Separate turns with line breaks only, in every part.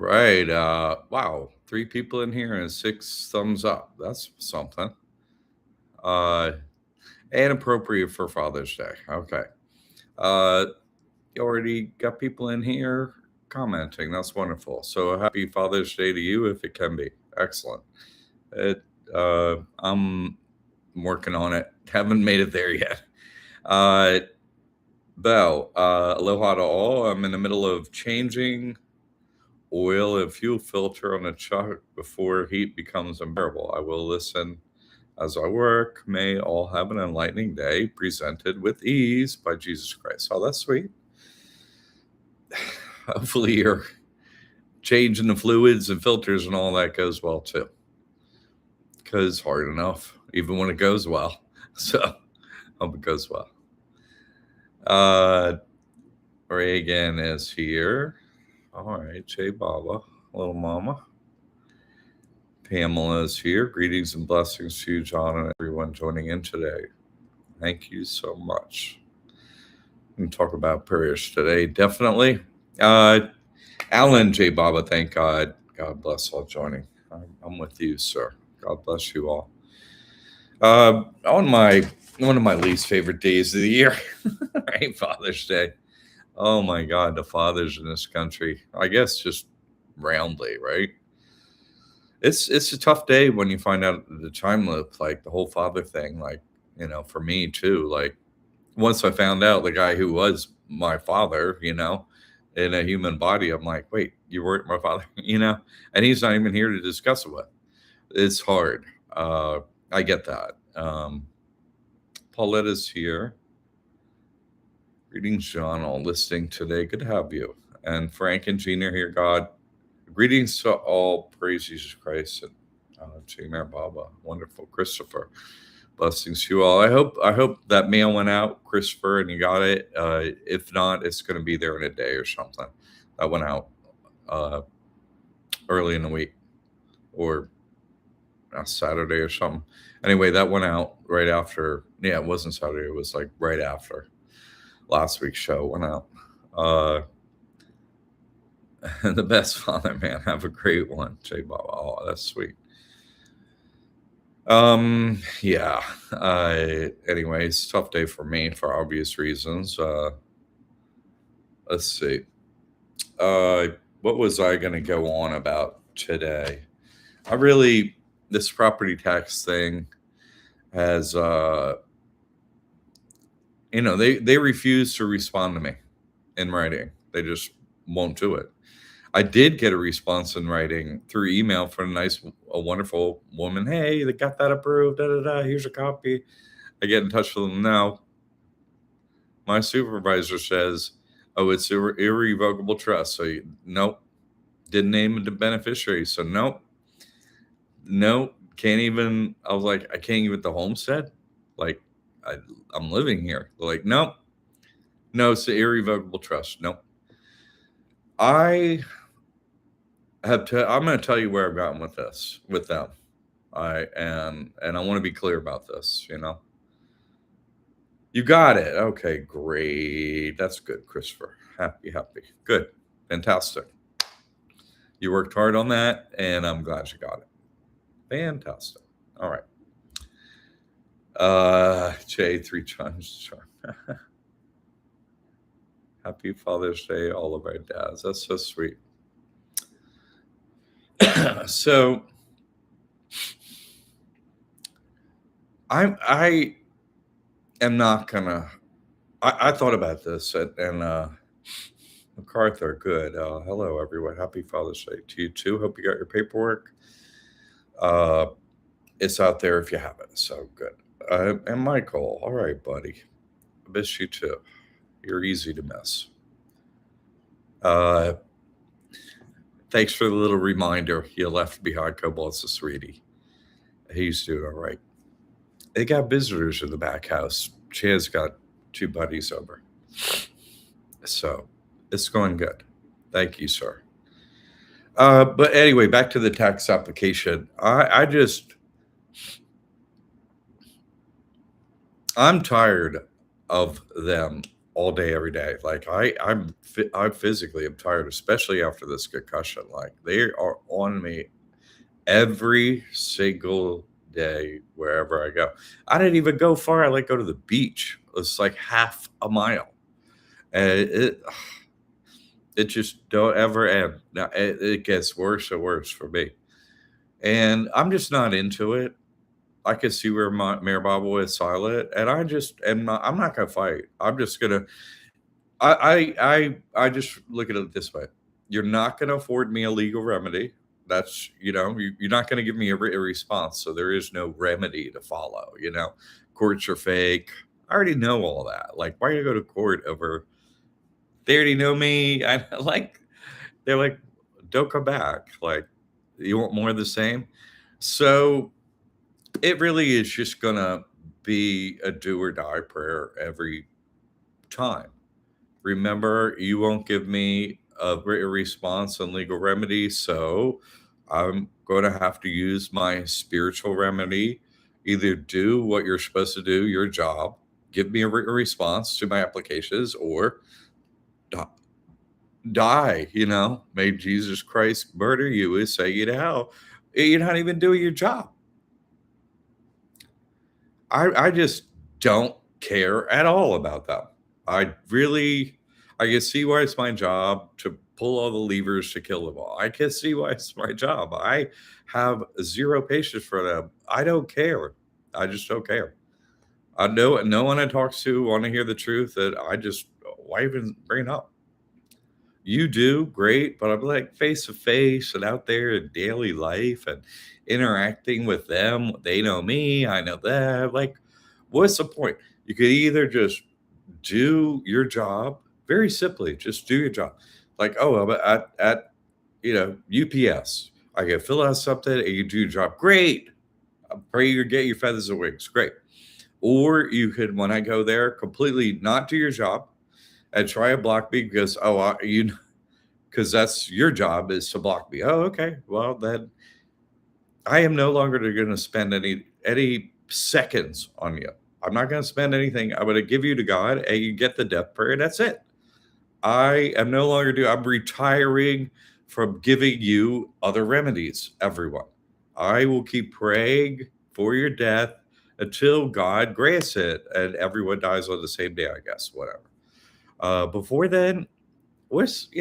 right. Wow. Three people in here and six thumbs up. That's something. Uh, and appropriate for Father's Day. Okay. Uh, you already got people in here commenting. That's wonderful. So happy Father's Day to you if it can be. Excellent. It, I'm working on it. Haven't made it there yet. Uh, Bell, aloha to all. I'm in the middle of changing oil and fuel filter on a truck before heat becomes unbearable. I will listen as I work. May all have an enlightening day presented with ease by Jesus Christ. Oh, that's sweet. Hopefully, your changing the fluids and filters and all that goes well too. Because hard enough, even when it goes well. So, hope it goes well. Reagan is here. All right, Jay Baba, little mama. Pamela is here. Greetings and blessings to you, John, and everyone joining in today. Thank you so much. We can talk about prayers today, definitely. Alan J. Baba, thank God. God bless all joining. I'm with you, sir. God bless you all. On one of my least favorite days of the year, right? Father's Day. Oh my God, the fathers in this country. I guess just roundly, right? It's a tough day when you find out the time loop, like the whole father thing. Like, for me too. Like, once I found out the guy who was my father, in a human body, I'm like, wait, you weren't my father, and he's not even here to discuss it with. It's hard. I get that. Pauletta's here. Greetings, John, all listening today. Good to have you. And Frank and Gina here, God. Greetings to all. Praise Jesus Christ. And Jamar Baba. Wonderful. Christopher. Blessings to you all. I hope that mail went out, Christopher, and you got it. If not, it's going to be there in a day or something. That went out early in the week or Saturday or something. Anyway, that went out right after. Yeah, it wasn't Saturday. It was like right after last week's show went out. The best father, man. Have a great one, Jay Baba. Oh, that's sweet. Yeah. Anyways, tough day for me for obvious reasons. Let's see. What was I going to go on about today? This property tax thing has, they refuse to respond to me in writing. They just won't do it. I did get a response in writing through email from a wonderful woman. Hey, they got that approved. Da, da, da. Here's a copy. I get in touch with them now. My supervisor says, "Oh, it's irrevocable trust." So nope, didn't name the beneficiary. So nope, can't even. I was like, I can't even the homestead. Like, I'm living here. They're like, nope, no, it's an irrevocable trust. Nope. I'm going to tell you where I've gotten with them. And I want to be clear about this, You got it. Okay, great. That's good, Christopher. Happy. Good. Fantastic. You worked hard on that, and I'm glad you got it. Fantastic. All right. Jay, 3 times. Happy Father's Day, all of our dads. That's so sweet. So I am not gonna. I thought about this and MacArthur. Good. Hello, everyone. Happy Father's Day to you too. Hope you got your paperwork. It's out there if you have it. So good. And Michael. All right, buddy. I miss you too. You're easy to miss. Thanks for the little reminder. You left behind Cobalt's a sweetie. He's doing all right. They got visitors in the back house. Chan's got 2 buddies over. So it's going good. Thank you, sir. But anyway, back to the tax application. I'm tired of them all day, every day. Like I'm physically, I'm tired, especially after this concussion. Like they are on me every single day wherever I go. I didn't even go far. I like go to the beach. It's like half a mile, and it just don't ever end. Now it gets worse and worse for me, and I'm just not into it. I can see where my Mayor Bobo is silent, and I just am not. I'm not gonna fight. I'm just gonna. I just look at it this way. You're not gonna afford me a legal remedy. That's you're not gonna give me a response, so there is no remedy to follow. Courts are fake. I already know all that. Like, why you go to court over? They already know me. I like. They're like, don't come back. Like, you want more of the same. So it really is just gonna be a do or die prayer every time. Remember, you won't give me a response on legal remedy, so I'm going to have to use my spiritual remedy. Either do what you're supposed to do, your job, give me a response to my applications, or die. May Jesus Christ murder you and send you to hell. You're not even doing your job. I just don't care at all about them. I can see why it's my job to pull all the levers to kill them all. I can see why it's my job. I have zero patience for them. I don't care. I just don't care. I know no one I talk to want to hear the truth. That why even bring it up? You do great, but I'm like face to face and out there in daily life and interacting with them. They know me, I know them. Like, what's the point? You could either just do your job very simply, just do your job. Like, oh, I'm at UPS. I can fill out something and you do your job. Great. I pray you get your feathers and wings. Great. Or you could, when I go there, completely not do your job and try to block me because because that's your job is to block me. Oh, okay. Well, then I am no longer going to spend any seconds on you. I'm not going to spend anything. I'm going to give you to God and you get the death prayer. That's it. I am no longer I'm retiring from giving you other remedies, everyone. I will keep praying for your death until God grants it and everyone dies on the same day, I guess, whatever. Before then, I think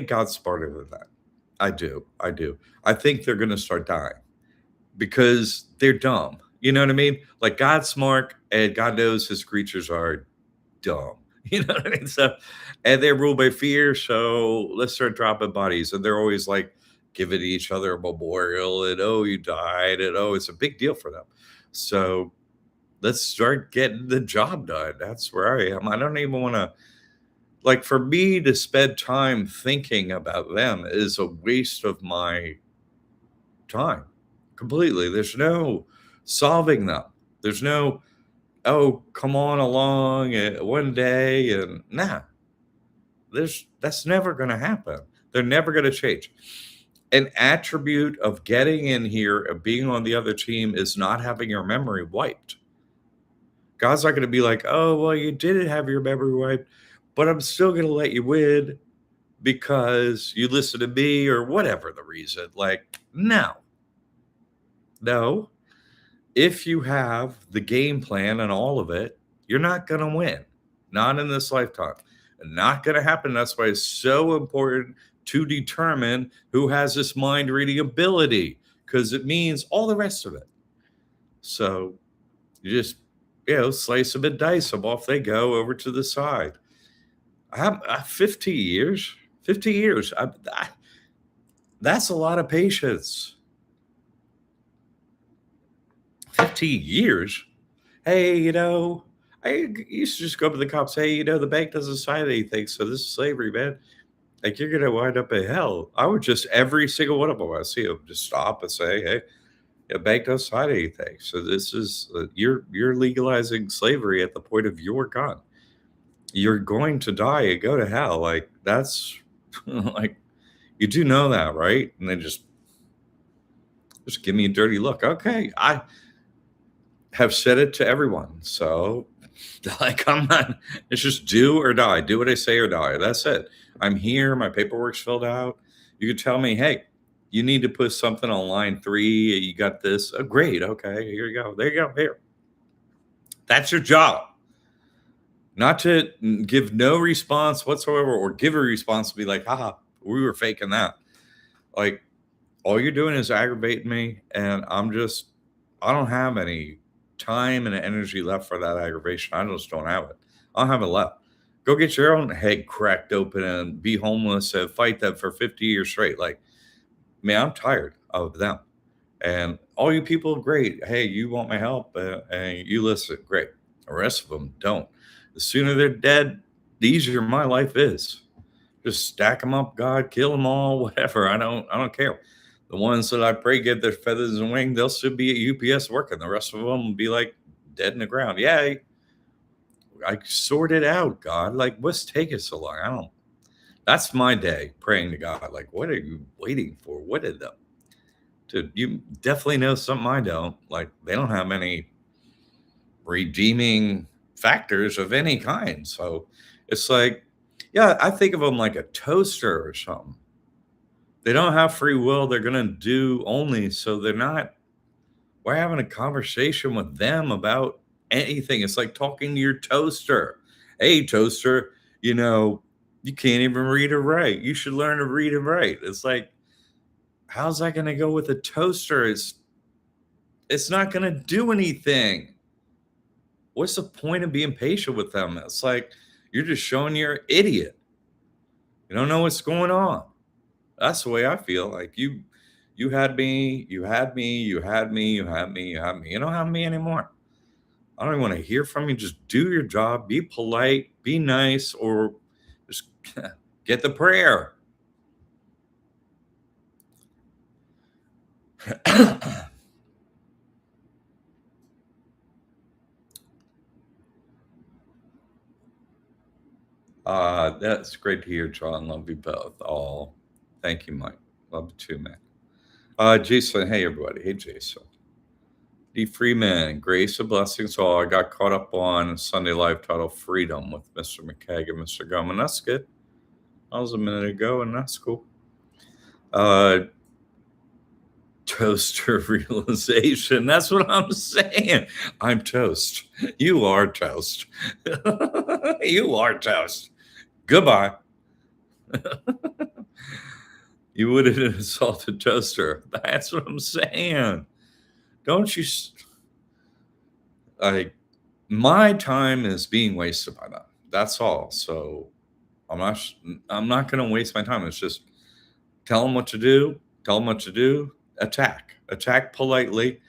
God's smarter than that. I do. I think they're going to start dying because they're dumb. You know what I mean? Like God's smart and God knows his creatures are dumb. You know what I mean? So, and they're ruled by fear. So let's start dropping bodies. And they're always like giving each other a memorial and, oh, you died. And, oh, it's a big deal for them. So let's start getting the job done. That's where I am. I don't even want to, like, for me to spend time thinking about them is a waste of my time completely. There's no solving them. There's no, oh, come on along one day and that's never going to happen. They're never going to change. An attribute of getting in here and being on the other team is not having your memory wiped. God's not going to be like, oh, well, you didn't have your memory wiped, but I'm still going to let you win because you listen to me or whatever the reason. Like, no. If you have the game plan and all of it, you're not going to win. Not in this lifetime. Not going to happen. That's why it's so important to determine who has this mind reading ability, because it means all the rest of it. So you just, slice them and dice them. Off they go over to the side. I have 50 years. 50 years. That's a lot of patience. 15 years. Hey, I used to just go up to the cops. Hey, the bank doesn't sign anything. So this is slavery, man. Like, you're going to wind up in hell. I would just, every single one of them, I see them just stop and say, hey, the bank doesn't sign anything. So this is, you're legalizing slavery at the point of your gun. You're going to die and go to hell. Like, that's like, you do know that, right? And they just give me a dirty look. Okay. I have said it to everyone. So Like, I'm not, it's just do or die. Do what I say or die. That's it. I'm here. My paperwork's filled out. You could tell me, hey, you need to put something on line 3. You got this. Oh, great. Okay. Here you go. There you go. Here. That's your job. Not to give no response whatsoever or give a response to be like, haha, we were faking that. Like, all you're doing is aggravating me. And I don't have any time and energy left for that aggravation. I just don't have it. I don't have it left. Go get your own head cracked open and be homeless and fight that for 50 years straight. Like, man, I'm tired of them. And all you people, great. Hey, you want my help and you listen, great. The rest of them don't. The sooner they're dead, the easier my life is. Just stack them up, God, kill them all, whatever. I don't care. The ones that I pray get their feathers and wings, they'll still be at UPS working. The rest of them will be like dead in the ground. Yeah, I sorted out, God. Like, what's taking so long? I don't. That's my day praying to God. Like, what are you waiting for? What did them? Dude, you definitely know something I don't. Like, they don't have any redeeming factors of any kind. So it's like, yeah, I think of them like a toaster or something. They don't have free will. They're going to do only. So they're not, we're having a conversation with them about anything. It's like talking to your toaster. Hey, toaster, you can't even read or write. You should learn to read and write. It's like, how's that going to go with a toaster? It's not going to do anything. What's the point of being patient with them? It's like, you're just showing you're an idiot. You don't know what's going on. That's the way I feel. Like, you had me, you had me, you had me, you had me, you had me. You don't have me anymore. I don't even want to hear from you. Just do your job, be polite, be nice, or just get the prayer. That's great to hear, John. Love you both. All. Thank you, Mike. Love you too, man. Jason, hey everybody. Hey Jason. D. Freeman, grace and blessings to all. I got caught up on Sunday Live title Freedom with Mr. McCaig and Mr. Gum, and that's good. That was a minute ago, and that's cool. Toaster realization. That's what I'm saying. I'm toast. You are toast. You are toast. Goodbye. You wouldn't insult a toaster. That's what I'm saying. Don't you? Like, my time is being wasted by them. That's all. So I'm not going to waste my time. It's just tell them what to do. Tell them what to do. Attack politely.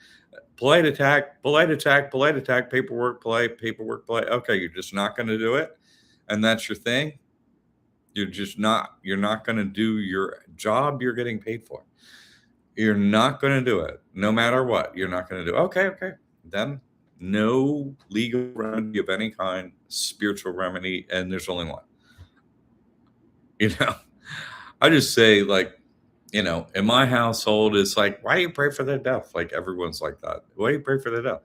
Polite attack. Polite attack. Polite attack. Paperwork. Polite. Paperwork. Polite. Okay, you're just not going to do it, and that's your thing. You're not going to do your job you're getting paid for. You're not going to do it no matter what. You're not going to do it. Okay. Then no legal remedy of any kind, spiritual remedy, and there's only one. I just say, like, in my household, it's like, why do you pray for their death? Like, everyone's like that. Why do you pray for their death?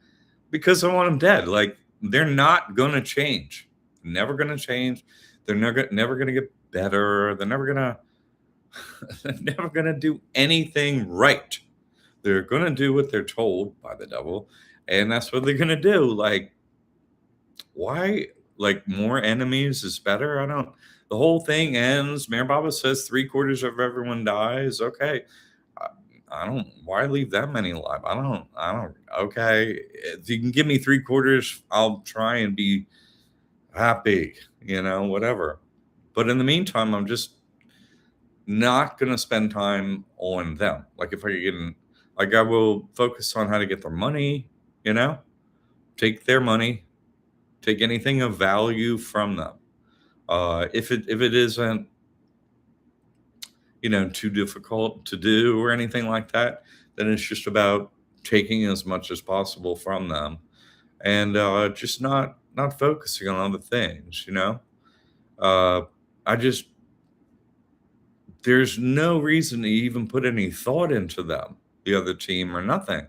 Because I want them dead. Like, they're not going to change. Never going to change. They're never going to get better. They're never going to do anything right. They're going to do what they're told by the devil, and that's what they're going to do. Like, why? Like, more enemies is better? The whole thing ends. Mayor Baba says 3/4 of everyone dies. Okay. Why leave that many alive? Okay. If you can give me 3/4, I'll try and be happy, whatever. But in the meantime, I'm just not going to spend time on them. Like, if I will focus on how to get their money, take their money, take anything of value from them. If it isn't, too difficult to do or anything like that, then it's just about taking as much as possible from them, and just not focusing on other things. There's no reason to even put any thought into them, the other team, or nothing.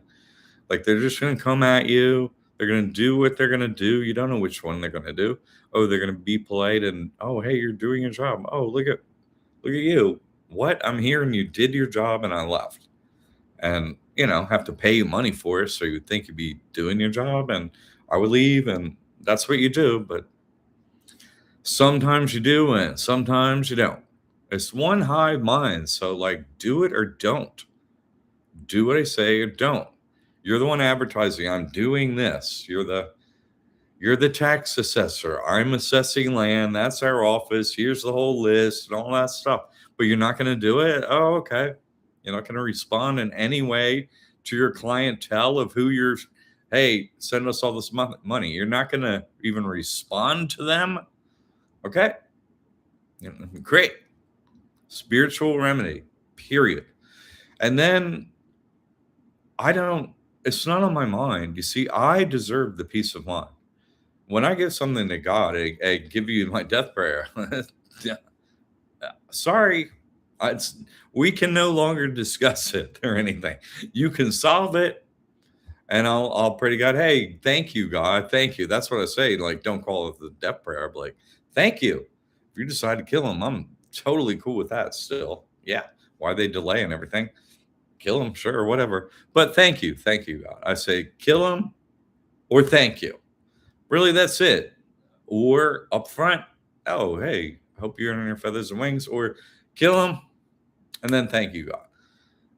Like, they're just going to come at you. They're going to do what they're going to do. You don't know which one they're going to do. Oh, they're going to be polite and, oh, hey, you're doing your job. Oh, look at you. What? I'm here and you did your job and I left. And, have to pay you money for it. So you'd think you'd be doing your job and I would leave and that's what you do. But sometimes you do and sometimes you don't. It's one hive mind. So, like, do it or don't. Do what I say or don't. You're the one advertising. I'm doing this. You're the tax assessor. I'm assessing land. That's our office. Here's the whole list and all that stuff. But you're not going to do it? Oh, okay. You're not going to respond in any way to your clientele of who you're, hey, send us all this money. You're not going to even respond to them. Okay. Great. Spiritual remedy, period. And then it's not on my mind. You see, I deserve the peace of mind. When I give something to God, I give you my death prayer. Sorry, we can no longer discuss it or anything. You can solve it, and I'll pray to God. Hey, thank you, God. Thank you. That's what I say. Like, don't call it the death prayer. I'm like, thank you. If you decide to kill him, I'm totally cool with that. Still, yeah. Why they delay and everything? Kill him, sure, whatever. But thank you, God. I say, kill him or thank you. Really, that's it. Or up front, oh, hey, hope you're on your feathers and wings, or kill them and then thank you, God.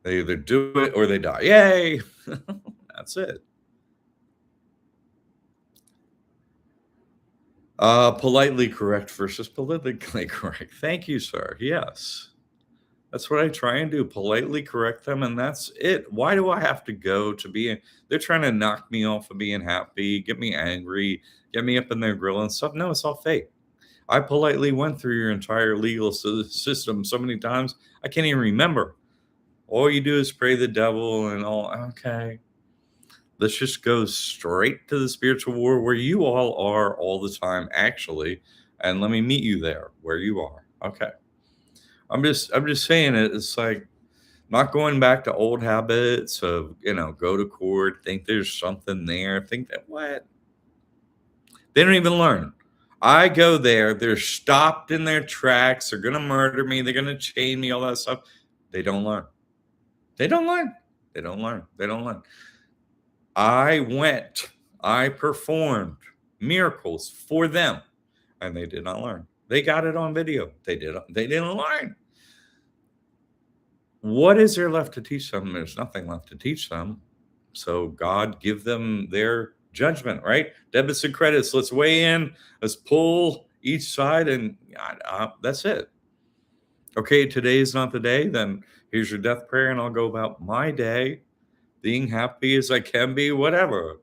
They either do it or they die. Yay! That's it. Politely correct versus politically correct. Thank you, sir. Yes. That's what I try and do. Politely correct them, and that's it. Why do I have to go to be? They're trying to knock me off of being happy, get me angry, get me up in their grill and stuff. No, it's all fake. I politely went through your entire legal system so many times, I can't even remember. All you do is pray the devil and all. Okay. Let's just go straight to the spiritual war where you all are all the time, actually. And let me meet you there where you are. Okay. I'm just saying it. It's like not going back to old habits of, go to court, think there's something there, think that what? They don't even learn. I go there, they're stopped in their tracks, they're gonna murder me, they're gonna chain me, all that stuff. They don't learn. They don't learn. They don't learn. They don't learn. I performed miracles for them, and they did not learn. They got it on video. They didn't learn. What is there left to teach them? There's nothing left to teach them. So God, give them their judgment, right? Debits and credits. Let's weigh in. Let's pull each side, and that's it. Okay, today is not the day. Then here's your death prayer, and I'll go about my day, being happy as I can be, whatever.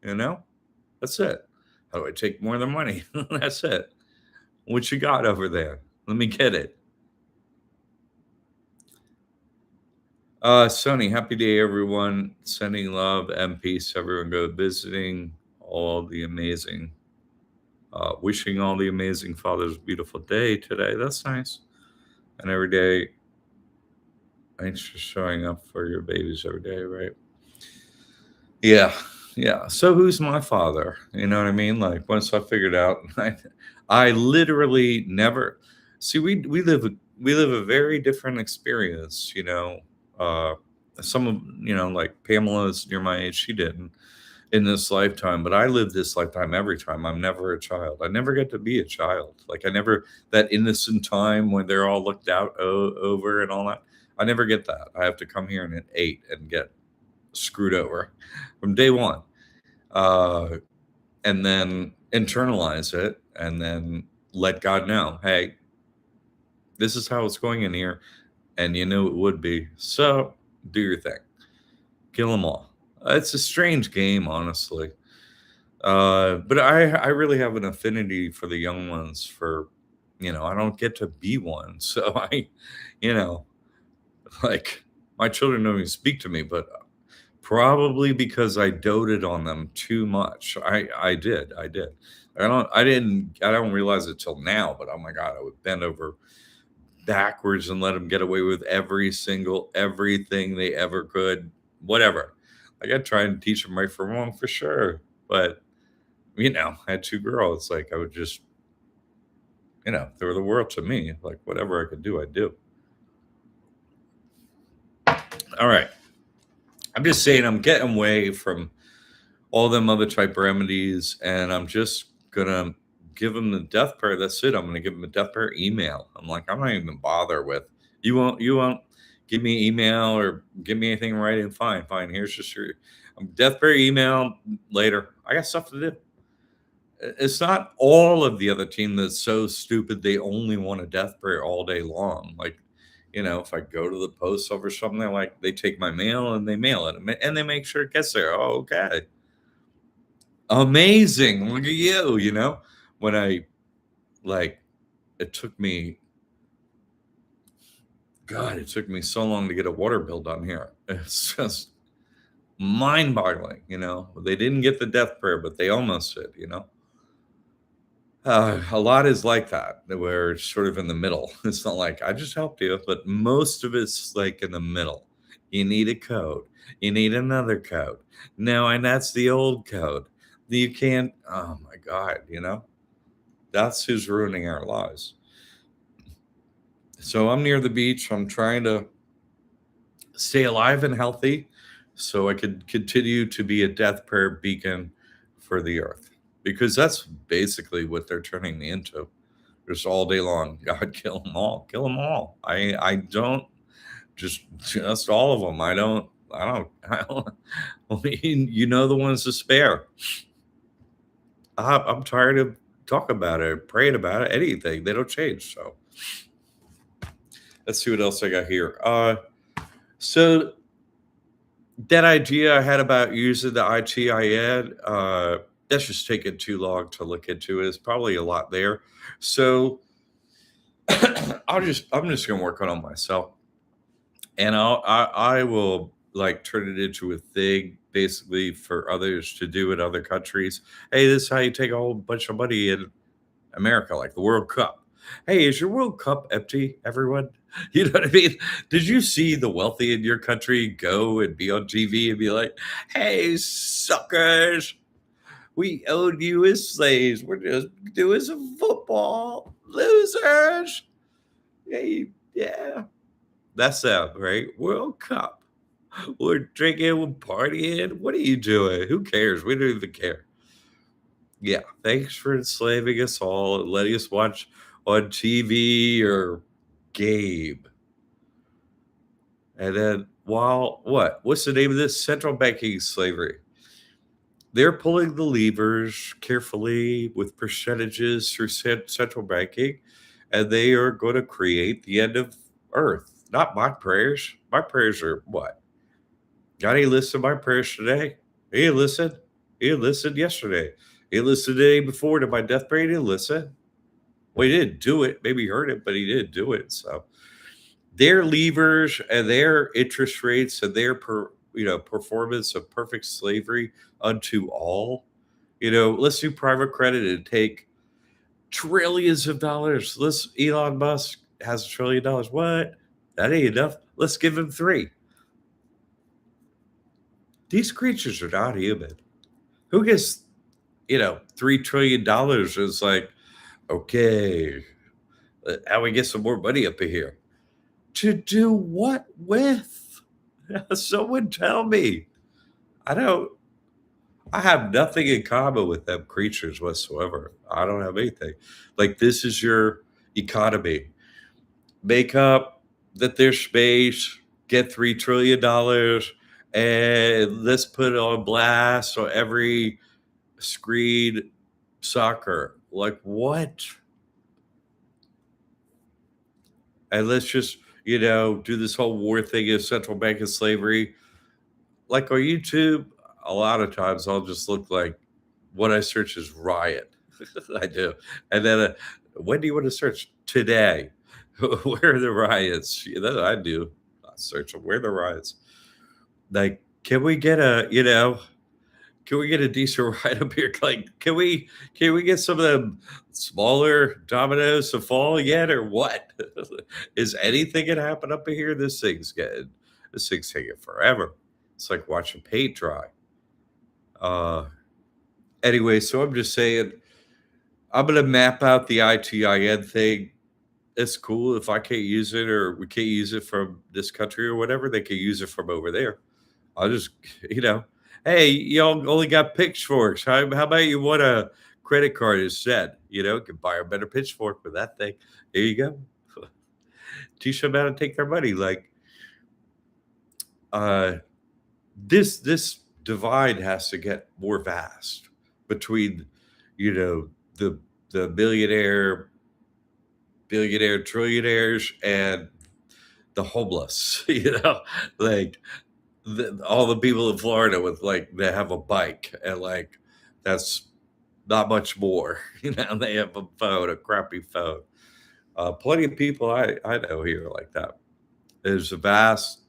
That's it. How do I take more than money? That's it. What you got over there? Let me get it. Sonny, happy day, everyone. Sending love and peace. Everyone go visiting all the amazing, wishing all the amazing fathers a beautiful day today. That's nice. And every day, thanks for showing up for your babies every day, right? Yeah. Yeah. So who's my father? You know what I mean? Like once I figured out, I literally never see, we live a very different experience, some of, like Pamela's near my age, she didn't in this lifetime, but I lived this lifetime every time. I'm never a child. I never get to be a child. Like I never, that innocent time when they're all looked out over and all that. I never get that. I have to come here and at 8 and get screwed over from day one. And then internalize it and then let God know, hey, this is how it's going in here. And it would be. So do your thing. Kill them all. It's a strange game, honestly. But I really have an affinity for the young ones for, I don't get to be one. So like my children don't even speak to me, but probably because I doted on them too much. I did. I don't realize it till now, but oh my God, I would bend over backwards and let them get away with everything they ever could, whatever. Like I try and teach them right from wrong for sure, But, I had two girls. Like, I would just, they were the world to me. Like, whatever I could do, I'd do. All right. I'm just saying, I'm getting away from all them other type remedies, and I'm just gonna give them the death prayer. That's it. I'm gonna give them a death prayer email. I'm like, I'm not even bother with you won't give me email or give me anything in writing. Fine. Here's just your death prayer email later. I got stuff to do. It's not all of the other team that's so stupid they only want a death prayer all day long. Like, if I go to the post office or something, they take my mail and they mail it and they make sure it gets there. Oh, okay. Amazing. Look at you, when I like it took me it took me so long to get a water bill done here. It's just mind-boggling. They didn't get the death prayer, but they almost did. A lot is like that, where it's sort of in the middle. It's not like I just helped you, but most of it's like in the middle. You need a code. You need another code. No, and that's the old code. You can't. Oh my God. That's who's ruining our lives. So I'm near the beach. I'm trying to stay alive and healthy so I could continue to be a death prayer beacon for the earth. Because that's basically what they're turning me into. Just all day long. God, kill them all. Kill them all. I don't just all of them. I don't I mean, the ones to spare. I'm tired of talking about it, praying about it, anything. They don't change. So let's see what else I got here. So that idea I had about using the IT I had, that's just taking too long to look into. It's probably a lot there. So I'm just gonna work on it myself, and I will like turn it into a thing basically for others to do in other countries. Hey, this is how you take a whole bunch of money in America, like the World Cup. Hey, is your World Cup empty, everyone? You know what I mean? Did you see the wealthy in your country go and be on TV and be like, hey, suckers, we owned you as slaves. We're just doing some football. Losers. Hey, yeah. That's them, right? World Cup. We're drinking, we're partying. What are you doing? Who cares? We don't even care. Yeah, thanks for enslaving us all and letting us watch on TV or Gabe. And then, what's the name of this? Central banking slavery. They're pulling the levers carefully with percentages through central banking, and they are going to create the end of Earth. Not my prayers. My prayers are what? God, he listened to my prayers today. He listened. He listened yesterday. He listened the day before to my death prayer. He didn't listen. Well, he didn't do it. Maybe he heard it, but he didn't do it. So their levers and their interest rates and their performance of perfect slavery unto all. Let's do private credit and take trillions of dollars. Elon Musk has $1 trillion. What? That ain't enough. Let's give him 3. These creatures are not human. Who gets, $3 trillion is like, okay, how we get some more money up in here? To do what with? Someone tell me. I have nothing in common with them creatures whatsoever. I don't have anything. Like, this is your economy. Make up that there's space, get $3 trillion, and let's put it on blast on every screen soccer. Like, what? And let's just, do this whole war thing of central bank and slavery. Like on YouTube, a lot of times I'll just look like what I search is riot. I do. And then when do you want to search? Today. Where are the riots? I do. I search them. Where are the riots? Like, can we get a decent riot up here? Like, can we get some of them smaller dominoes to fall yet, or what? Is anything gonna happen up here? This thing's taking forever. It's like watching paint dry. Uh, Anyway, so I'm just saying, I'm gonna map out the ITIN thing. It's cool if I can't use it or we can't use it from this country or whatever, they can use it from over there. I'll just, you know, hey, y'all only got pitchforks. How about you want a credit card instead? You know, can buy a better pitchfork with that thing. There you go. Teach them how to take their money. Like, uh, this divide has to get more vast between, you know, the billionaire trillionaires and the homeless. You know, like all the people in Florida with like they have a bike and like that's not much more. You know, they have a phone, a crappy phone. Plenty of people I know here like that. There's a vast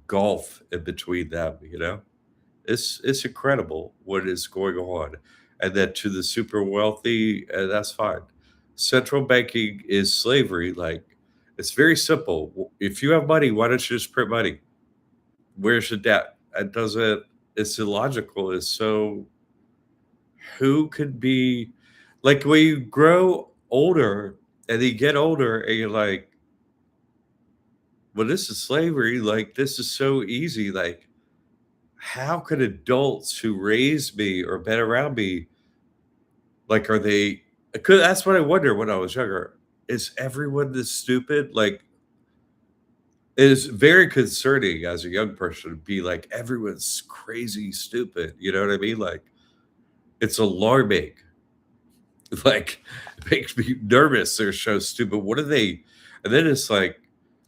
gulf in between them. You know, it's incredible what is going on, and then to the super wealthy, that's fine. Central banking is slavery. Like it's very simple. If you have money, why don't you just print money? Where's the debt? It doesn't. It's illogical. It's so. Who could be like when you grow older and you get older and you're like, well, this is slavery. Like this is so easy. Like how could adults who raised me or been around me, like, are they? Cause that's what I wonder when I was younger. Is everyone this stupid? Like, it is very concerning as a young person to be like, everyone's crazy stupid. You know what I mean? Like, it's alarming. Like, it makes me nervous. They're so stupid. What are they? And then it's like,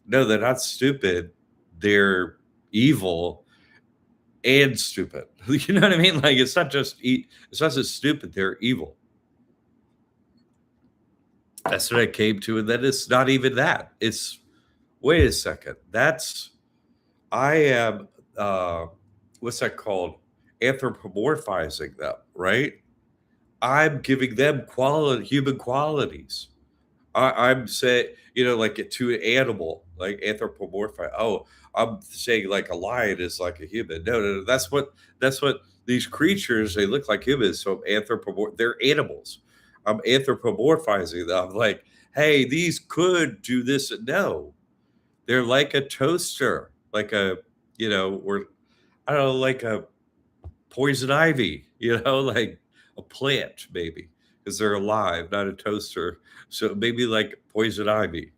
no, they're not stupid. They're evil and stupid. You know what I mean? Like, it's not just stupid. They're evil. That's what I came to. And then it's not even that. It's wait a second. I am what's that called? Anthropomorphizing them, right? I'm giving them human qualities. I'm saying, you know, like to an animal, like anthropomorphize. Oh, I'm saying like a lion is like a human. No, no, no. That's what these creatures, they look like humans. So they're animals. I'm anthropomorphizing them. I'm like, hey, these could do this. No, they're like a toaster, like a, you know, or I don't know, like a poison ivy, you know, like a plant maybe, because they're alive, not a toaster. So maybe like poison ivy.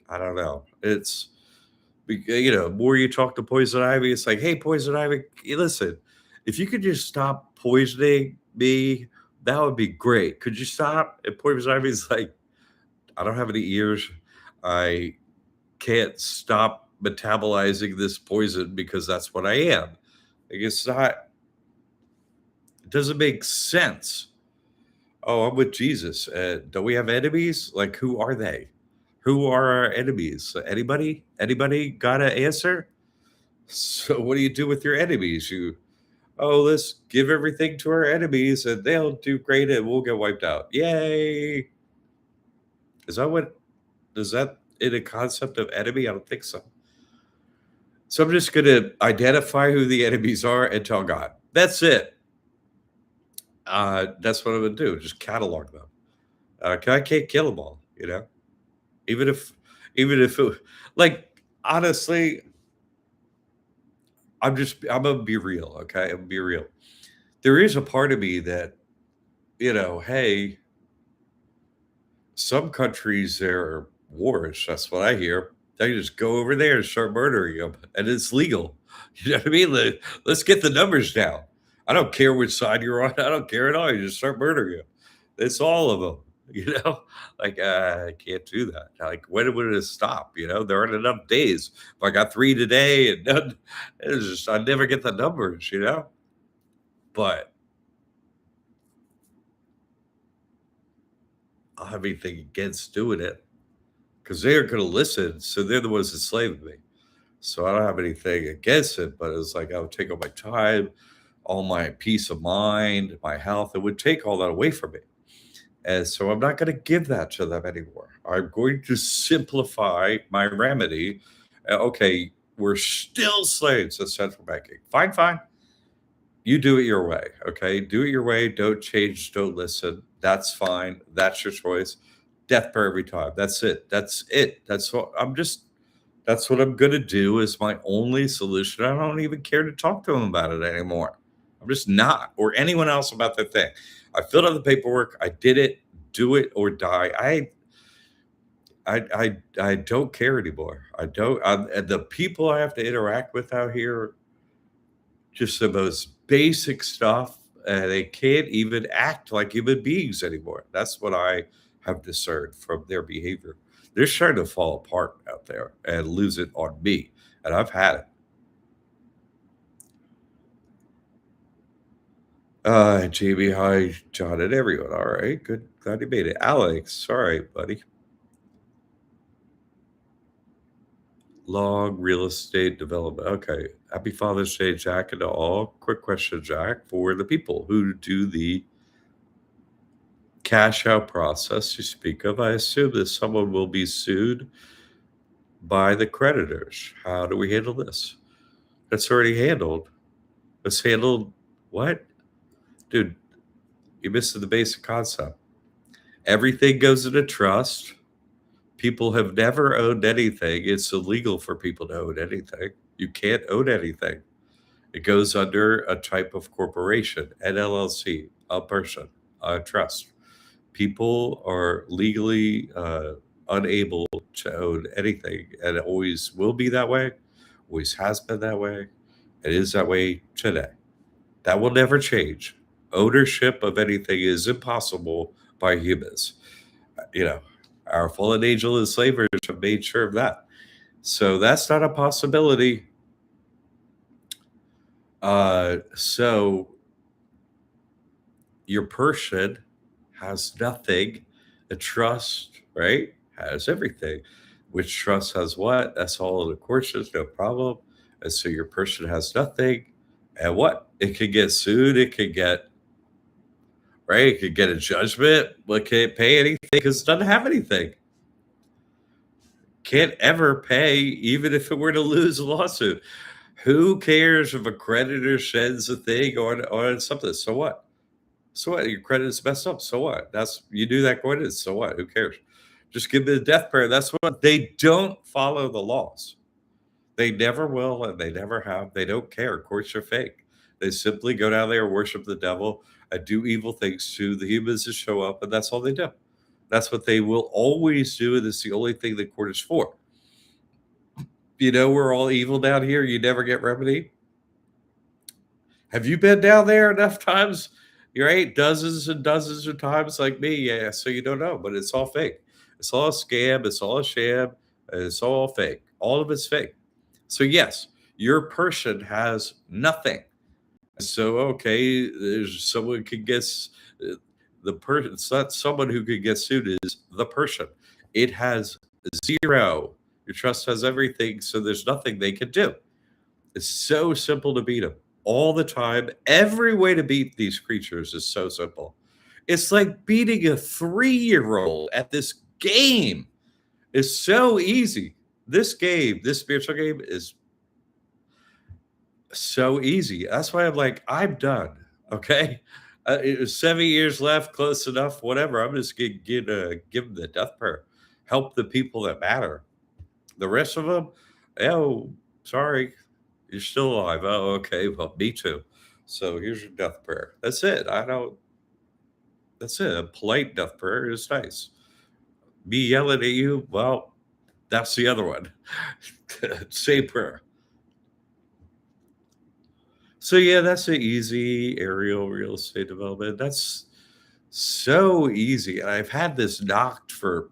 I don't know. You know, more you talk to poison ivy, it's like, hey, poison ivy, listen, if you could just stop poisoning me, that would be great. Could you stop? And poison ivy's like, I don't have any ears. I can't stop metabolizing this poison because that's what I am. Like it's not, it doesn't make sense. Oh, I'm with Jesus. Don't we have enemies? Like, who are they? Who are our enemies? Anybody? Anybody got an answer? So, what do you do with your enemies? Oh, let's give everything to our enemies and they'll do great and we'll get wiped out. Yay. Is that what, is that in a concept of enemy? I don't think so. So, I'm just going to identify who the enemies are and tell God. That's it. That's what I'm going to do. Just catalog them. I can't kill them all, you know? Even if it like, honestly, I'm gonna be real, okay? I'm gonna be real. There is a part of me that, you know, hey, some countries there are wars. That's what I hear. They just go over there and start murdering them, and it's legal. You know what I mean? Let's get the numbers down. I don't care which side you're on. I don't care at all. You just start murdering them. It's all of them. You know, like I can't do that. Like when would it stop? You know, there aren't enough days. If I got 3 today, and none, it's just I never get the numbers. You know, but I don't have anything against doing it because they're going to listen. So they're the ones enslaving me. So I don't have anything against it, but it's like I would take all my time, all my peace of mind, my health. It would take all that away from me. And so I'm not going to give that to them anymore. I'm going to simplify my remedy. Okay, we're still slaves of central banking. Fine, fine. You do it your way, okay? Do it your way. Don't change. Don't listen. That's fine. That's your choice. Death prayer every time. That's it. That's it. That's what I'm just. That's what I'm gonna do. Is my only solution. I don't even care to talk to them about it anymore. I'm just not, or anyone else about the thing. I filled out the paperwork. I did it. Do it or die. I don't care anymore. I don't. And the people I have to interact with out here, just the most basic stuff. They can't even act like human beings anymore. That's what I have discerned from their behavior. They're starting to fall apart out there and lose it on me. And I've had it. Jamie, hi, John, and everyone. All right, good. Glad you made it. Alex, all right, buddy. Long real estate development. Okay. Happy Father's Day, Jack, and to all. Quick question, Jack, for the people who do the cash out process you speak of. I assume that someone will be sued by the creditors. How do we handle this? That's already handled. It's handled what? Dude, you missed the basic concept. Everything goes into trust. People have never owned anything. It's illegal for people to own anything. You can't own anything. It goes under a type of corporation, an LLC, a person, a trust. People are legally unable to own anything, and it always will be that way, always has been that way, it is that way today. That will never change. Ownership of anything is impossible by humans. You know, our fallen angel enslavers have made sure of that. So that's not a possibility. So your person has nothing. A trust, right, has everything. Which trust has what? That's all in the courses, no problem. And so your person has nothing. And what? It could get sued. It could get, right? It could get a judgment. But can't pay anything because it doesn't have anything. Can't ever pay, even if it were to lose a lawsuit. Who cares if a creditor sends a thing on something? So what? So what? Your credit is messed up. So what? That's you do that going in. So what? Who cares? Just give me the death prayer. That's what they don't follow the laws. They never will, and they never have. They don't care. Courts are fake. They simply go down there, worship the devil, and do evil things to the humans that show up, and that's all they do. That's what they will always do, and it's the only thing the court is for. You know, we're all evil down here. You never get remedy. Have you been down there enough times? You're right, dozens and dozens of times like me. Yeah, so you don't know, but it's all fake. It's all a scam. It's all a sham. It's all fake. All of it's fake. So yes, your person has nothing. So okay, there's someone could guess the person. It's not someone who could get sued. Is the person. It has zero. Your trust has everything. So there's nothing they can do. It's so simple to beat them all the time. Every way to beat these creatures is so simple. It's like beating a 3-year-old at this game. It's so easy. This game, this spiritual game, is so easy. That's why I'm like, I'm done. Okay. It was 7 years left, close enough, whatever. I'm just going to give them the death prayer. Help the people that matter. The rest of them, oh, sorry, you're still alive. Oh, okay. Well, me too. So here's your death prayer. That's it. I don't, that's it. A polite death prayer is nice. Me yelling at you, well, that's the other one. Same prayer. So yeah, that's an easy aerial real estate development. That's so easy. And I've had this knocked for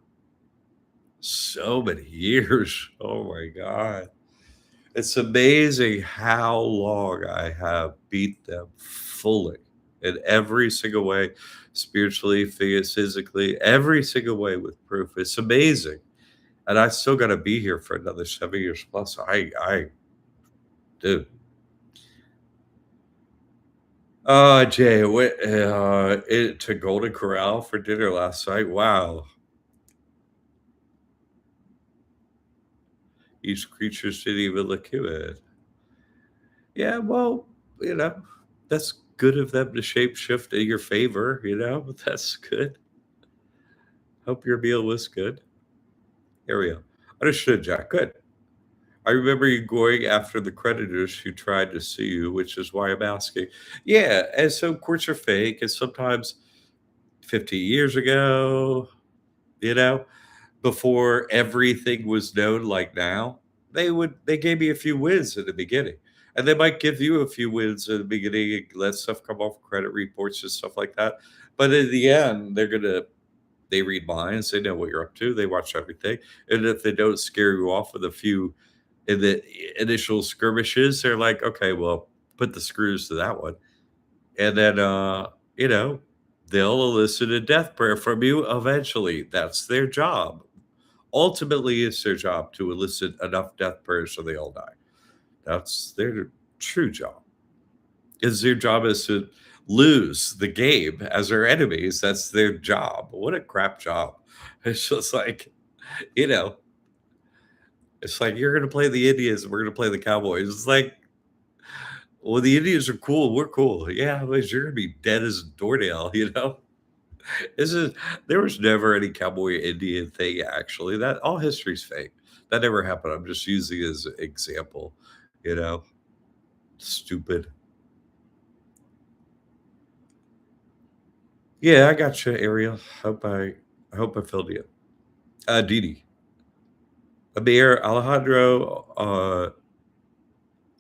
so many years. Oh my God. It's amazing how long I have beat them fully in every single way, spiritually, physically, every single way with proof. It's amazing. And I still got to be here for another 7 years plus. I do. Jay, to Golden Corral for dinner last night. Wow. These creatures didn't even look human. Yeah, well, you know. That's good of them to shape shift in your favor, That's good. Hope your meal was good. Here we go. Understood, Jack. Good. I remember you going after the creditors who tried to sue you, which is why I'm asking. Yeah, and so courts are fake, and sometimes 50 years ago, you know, before everything was known like now, they gave me a few wins at the beginning. And they might give you a few wins at the beginning and let stuff come off credit reports and stuff like that. But in the end, they read minds, they know what you're up to, they watch everything. And if they don't scare you off with a few in the initial skirmishes, they're like, okay, well, put the screws to that one. And then you know, they'll elicit a death prayer from you eventually. That's their job. Ultimately, it's their job to elicit enough death prayers so they all die. That's their true job. Is their job is to lose the game as their enemies. That's their job. What a crap job. It's just like, you know, it's like you're gonna play the Indians, we're gonna play the Cowboys. It's like, well, the Indians are cool, we're cool. Yeah, but you're gonna be dead as a doornail. This is There was never any cowboy Indian thing actually. That all history's fake. That never happened. I'm just using it as an example, you know. Stupid. Yeah, I got you, Ariel. I hope I filled you. Didi. Amir Alejandro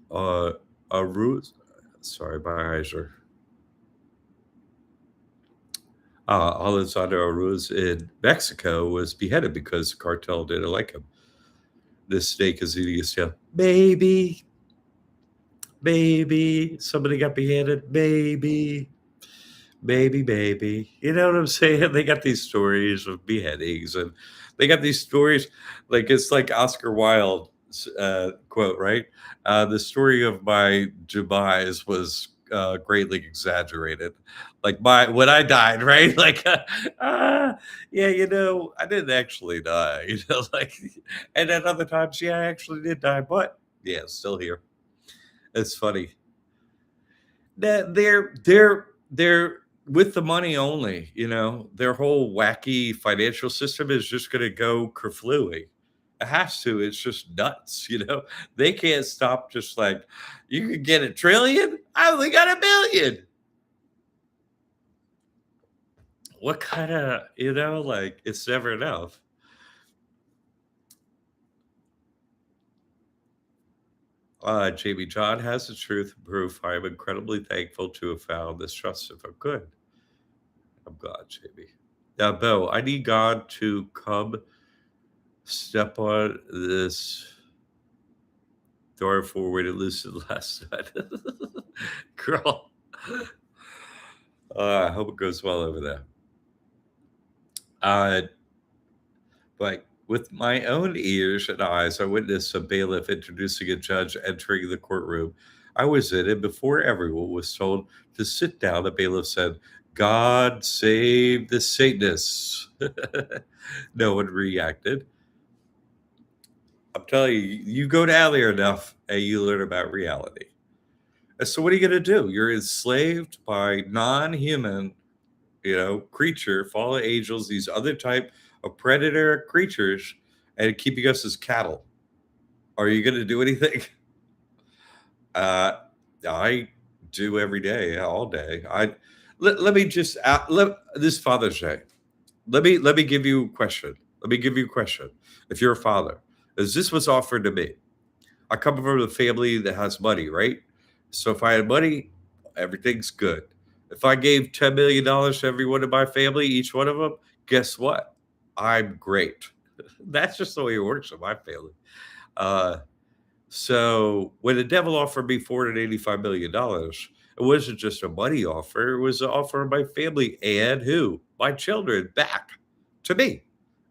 uh Aruz. Sorry, my eyes are Alessandro Aruz in Mexico was beheaded because the cartel didn't like him. This snake is eating his tail. Maybe somebody got beheaded. Maybe. You know what I'm saying? They got these stories of beheadings, and they got these stories like it's like Oscar Wilde quote, right? The story of my demise was greatly exaggerated. Like my when I died, right? Like, yeah, I didn't actually die. Like, and at other times, yeah, I actually did die, but yeah, still here. It's funny that they're with the money only. Their whole wacky financial system is just going to go kerflooey. It has to. It's just nuts. They can't stop. Just like you could get $1 trillion, I only got $1 billion. What kind of like it's never enough. Jamie John has the truth and proof. I am incredibly thankful to have found this trust. If I'm good, I'm glad, Jamie. Now, Bo, I need God to come step on this door forward and loosen last night. Girl. I hope it goes well over there. Uh, but with my own ears and eyes, I witnessed a bailiff introducing a judge entering the courtroom. I was in it before everyone was told to sit down. The bailiff said, God save the Satanists. No one reacted. I'm telling you, you go down there enough and you learn about reality. And so what are you going to do? You're enslaved by non-human, creature, fallen angels, these other type of predator creatures, and keeping us as cattle. Are you going to do anything? Uh, I do every day, all day. Let me just this Father's Day. Let me give you a question. Let me give you a question. If you're a father, is this what's offered to me? I come from a family that has money, right? So if I had money, everything's good. If I gave $10 million to every one of my family, each one of them, guess what? I'm great. That's just the way it works in my family. Uh, so when the devil offered me $485 million, it wasn't just a money offer. It was an offer of my family and who? My children back to me.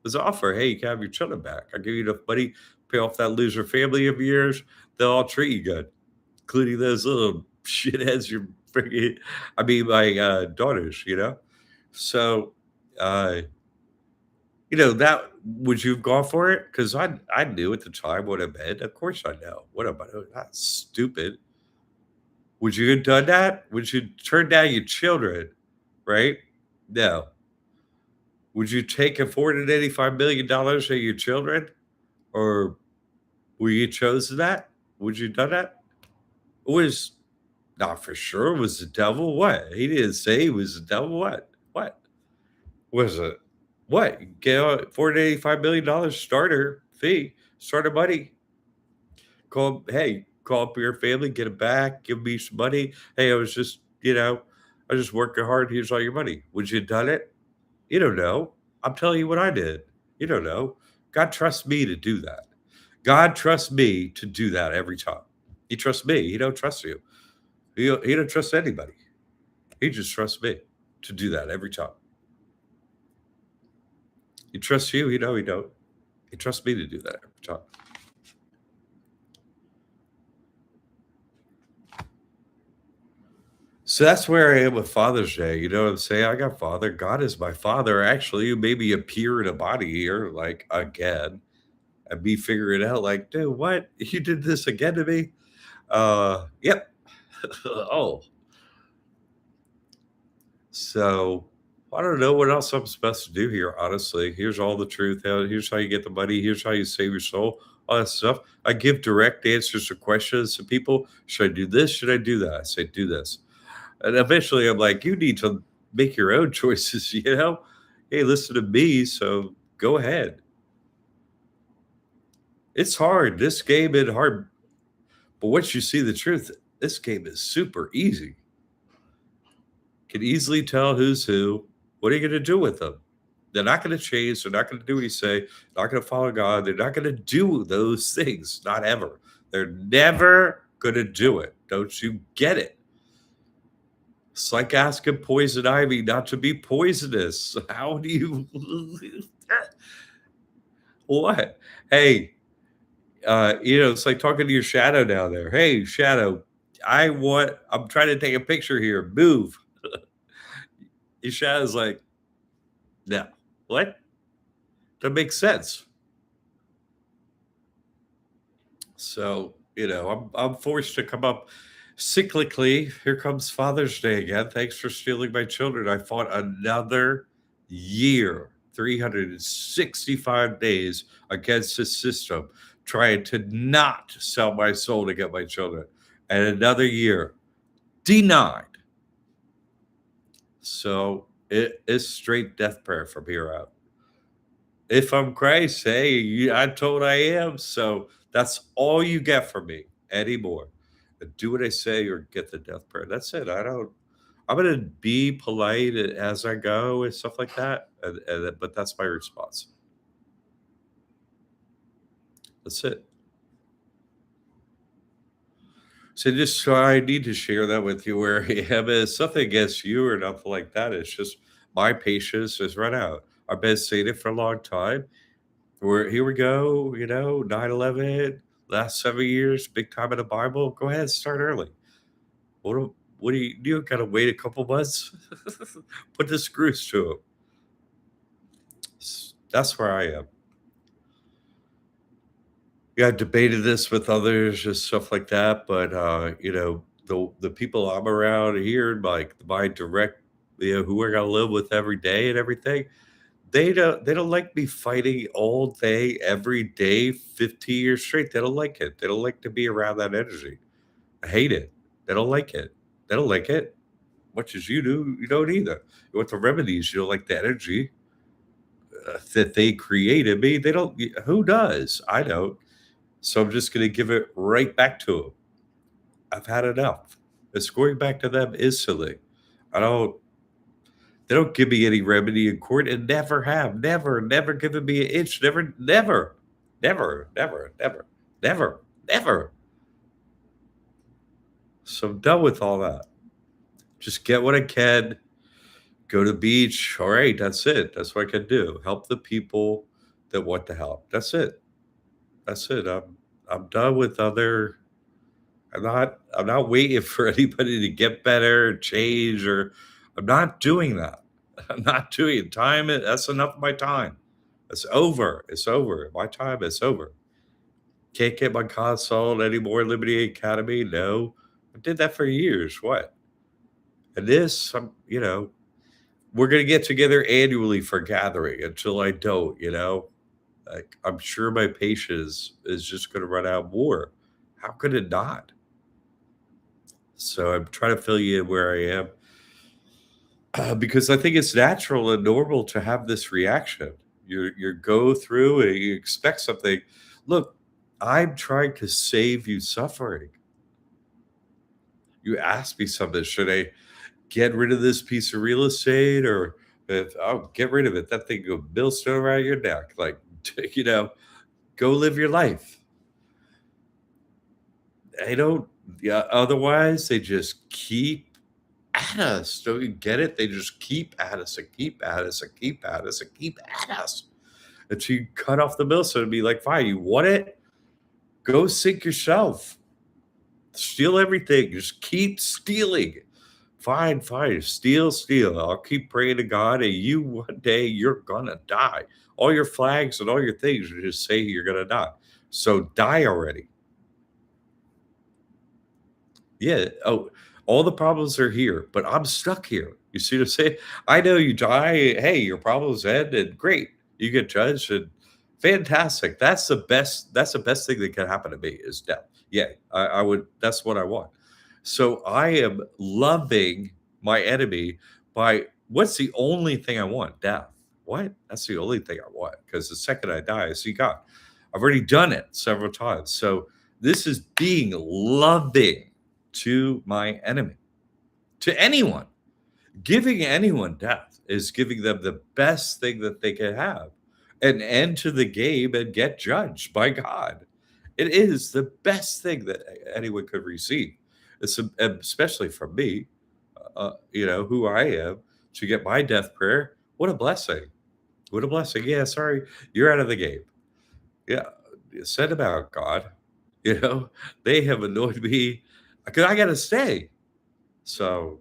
It was an offer. Hey, you can have your children back. I'll give you enough money, pay off that loser family of yours. They'll all treat you good, including those little shitheads you're freaking, my daughters. So, uh, that would you have gone for it? Because I knew at the time what I meant. Of course I know. What am I? Not stupid. Would you have done that? Would you turn down your children, right? No. Would you take a $485 million of your children? Or were you chosen that? Would you done that? It was not for sure. It was the devil. What? He didn't say he was the devil. What? What? Was it? What? Get a $485 million starter fee, starter money. Call up your family, get it back, give me some money. Hey, I was just working hard. Here's all your money. Would you have done it? You don't know. I'm telling you what I did. You don't know. God trusts me to do that. God trusts me to do that every time. He trusts me. He don't trust you. He don't trust anybody. He just trusts me to do that every time. He trusts you. He don't. He trusts me to do that every time. So that's where I am with Father's Day. You know what I'm saying? I got Father. God is my Father. Actually, you made me appear in a body here, like again, and me figure it out. Like, dude, what? You did this again to me? Yep. Oh, so I don't know what else I'm supposed to do here. Honestly, here's all the truth. Here's how you get the money. Here's how you save your soul. All that stuff. I give direct answers to questions to people. Should I do this? Should I do that? I say, do this. And eventually I'm like, you need to make your own choices, you know? Hey, listen to me, so go ahead. It's hard. This game is hard. But once you see the truth, this game is super easy. Can easily tell who's who. What are you going to do with them? They're not going to change. They're not going to do what you say. They're not going to follow God. They're not going to do those things. Not ever. They're never going to do it. Don't you get it? It's like asking poison ivy not to be poisonous. How do you what? Hey, it's like talking to your shadow down there. Hey, shadow, I'm trying to take a picture here. Move. Your shadow's like, no. What? That makes sense. So, I'm forced to come up cyclically. Here comes Father's Day again. Thanks for stealing my children. I fought another year, 365 days against the system, trying to not sell my soul to get my children. And another year, denied. So it is straight death prayer from here out. If I'm Christ, hey, I'm told I am. So that's all you get from me anymore. Do what I say or get the death prayer. That's it. I'm gonna be polite as I go and stuff like that. But that's my response. That's it. So I need to share that with you where I am. It's nothing against you or nothing like that. It's just my patience has run out. I've been saying it for a long time. Here we go, 9/11, last 7 years, big time in the Bible. Go ahead, start early. What do you gotta wait a couple months? Put the screws to them. That's where I am. Yeah, I debated this with others and stuff like that, but the people I'm around here, like my direct, who I gotta live with every day and everything, they don't like me fighting all day, every day, 50 years straight. They don't like it. They don't like to be around that energy. I hate it. They don't like it. They don't like it. Much as you do, you don't either. You want the remedies, you don't like the energy that they created me. They don't. Who does? I don't. So I'm just going to give it right back to them. I've had enough. It's going back to them instantly. I don't. They don't give me any remedy in court and never have. Never given me an inch. Never. So I'm done with all that. Just get what I can, go to the beach. All right, that's it. That's what I can do. Help the people that want to help. That's it. That's it. I'm done with other. I'm not waiting for anybody to get better, or change, or I'm not doing that. I'm not doing it. That's enough of my time. It's over. It's over. My time is over. Can't get my console anymore. Liberty Academy, no. I did that for years. What? And this, we're gonna get together annually for gathering until I don't. Like I'm sure my patience is just gonna run out more. How could it not? So I'm trying to fill you in where I am because I think it's natural and normal to have this reaction. You go through and you expect something. Look, I'm trying to save you suffering. You ask me something. Should I get rid of this piece of real estate or if oh get rid of it? That thing go millstone around your neck. Like you know, go live your life. They don't. Yeah. Otherwise, they just keep at us. Don't you get it? They just keep at us and keep at us and keep at us and keep at us until you cut off the millstone and be like, fine, you want it? Go sink yourself. Steal everything. Just keep stealing. Fine, fine. Steal, steal. I'll keep praying to God, and you one day you're gonna die. All your flags and all your things are just saying you're gonna die. So die already. Yeah. Oh, all the problems are here, but I'm stuck here. You see what I'm saying? I know you die. Hey, your problems end, and great. You get judged, and fantastic. That's the best thing that can happen to me is death. Yeah, I would. That's what I want. So I am loving my enemy by what's the only thing I want? Death. What? That's the only thing I want. Because the second I die, I see God. I've already done it several times. So this is being loving to my enemy, to anyone. Giving anyone death is giving them the best thing that they can have, an end to the game and get judged by God. It is the best thing that anyone could receive. Especially from me, who I am, to get my death prayer. What a blessing! What a blessing! Yeah, sorry, you're out of the game. Yeah, send them out, God. They have annoyed me because I got to stay. So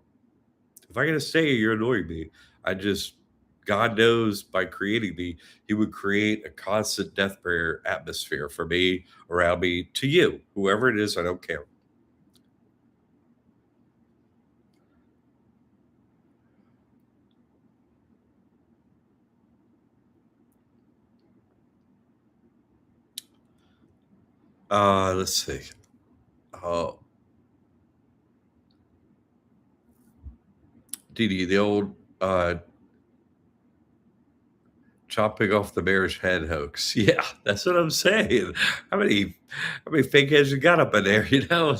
if I got to stay, you're annoying me. I just, God knows by creating me, He would create a constant death prayer atmosphere for me, around me, to you, whoever it is, I don't care. Let's see. Oh, Didi, the old chopping off the bear's head hoax. Yeah, that's what I'm saying. How many, how many fake heads you got up in there?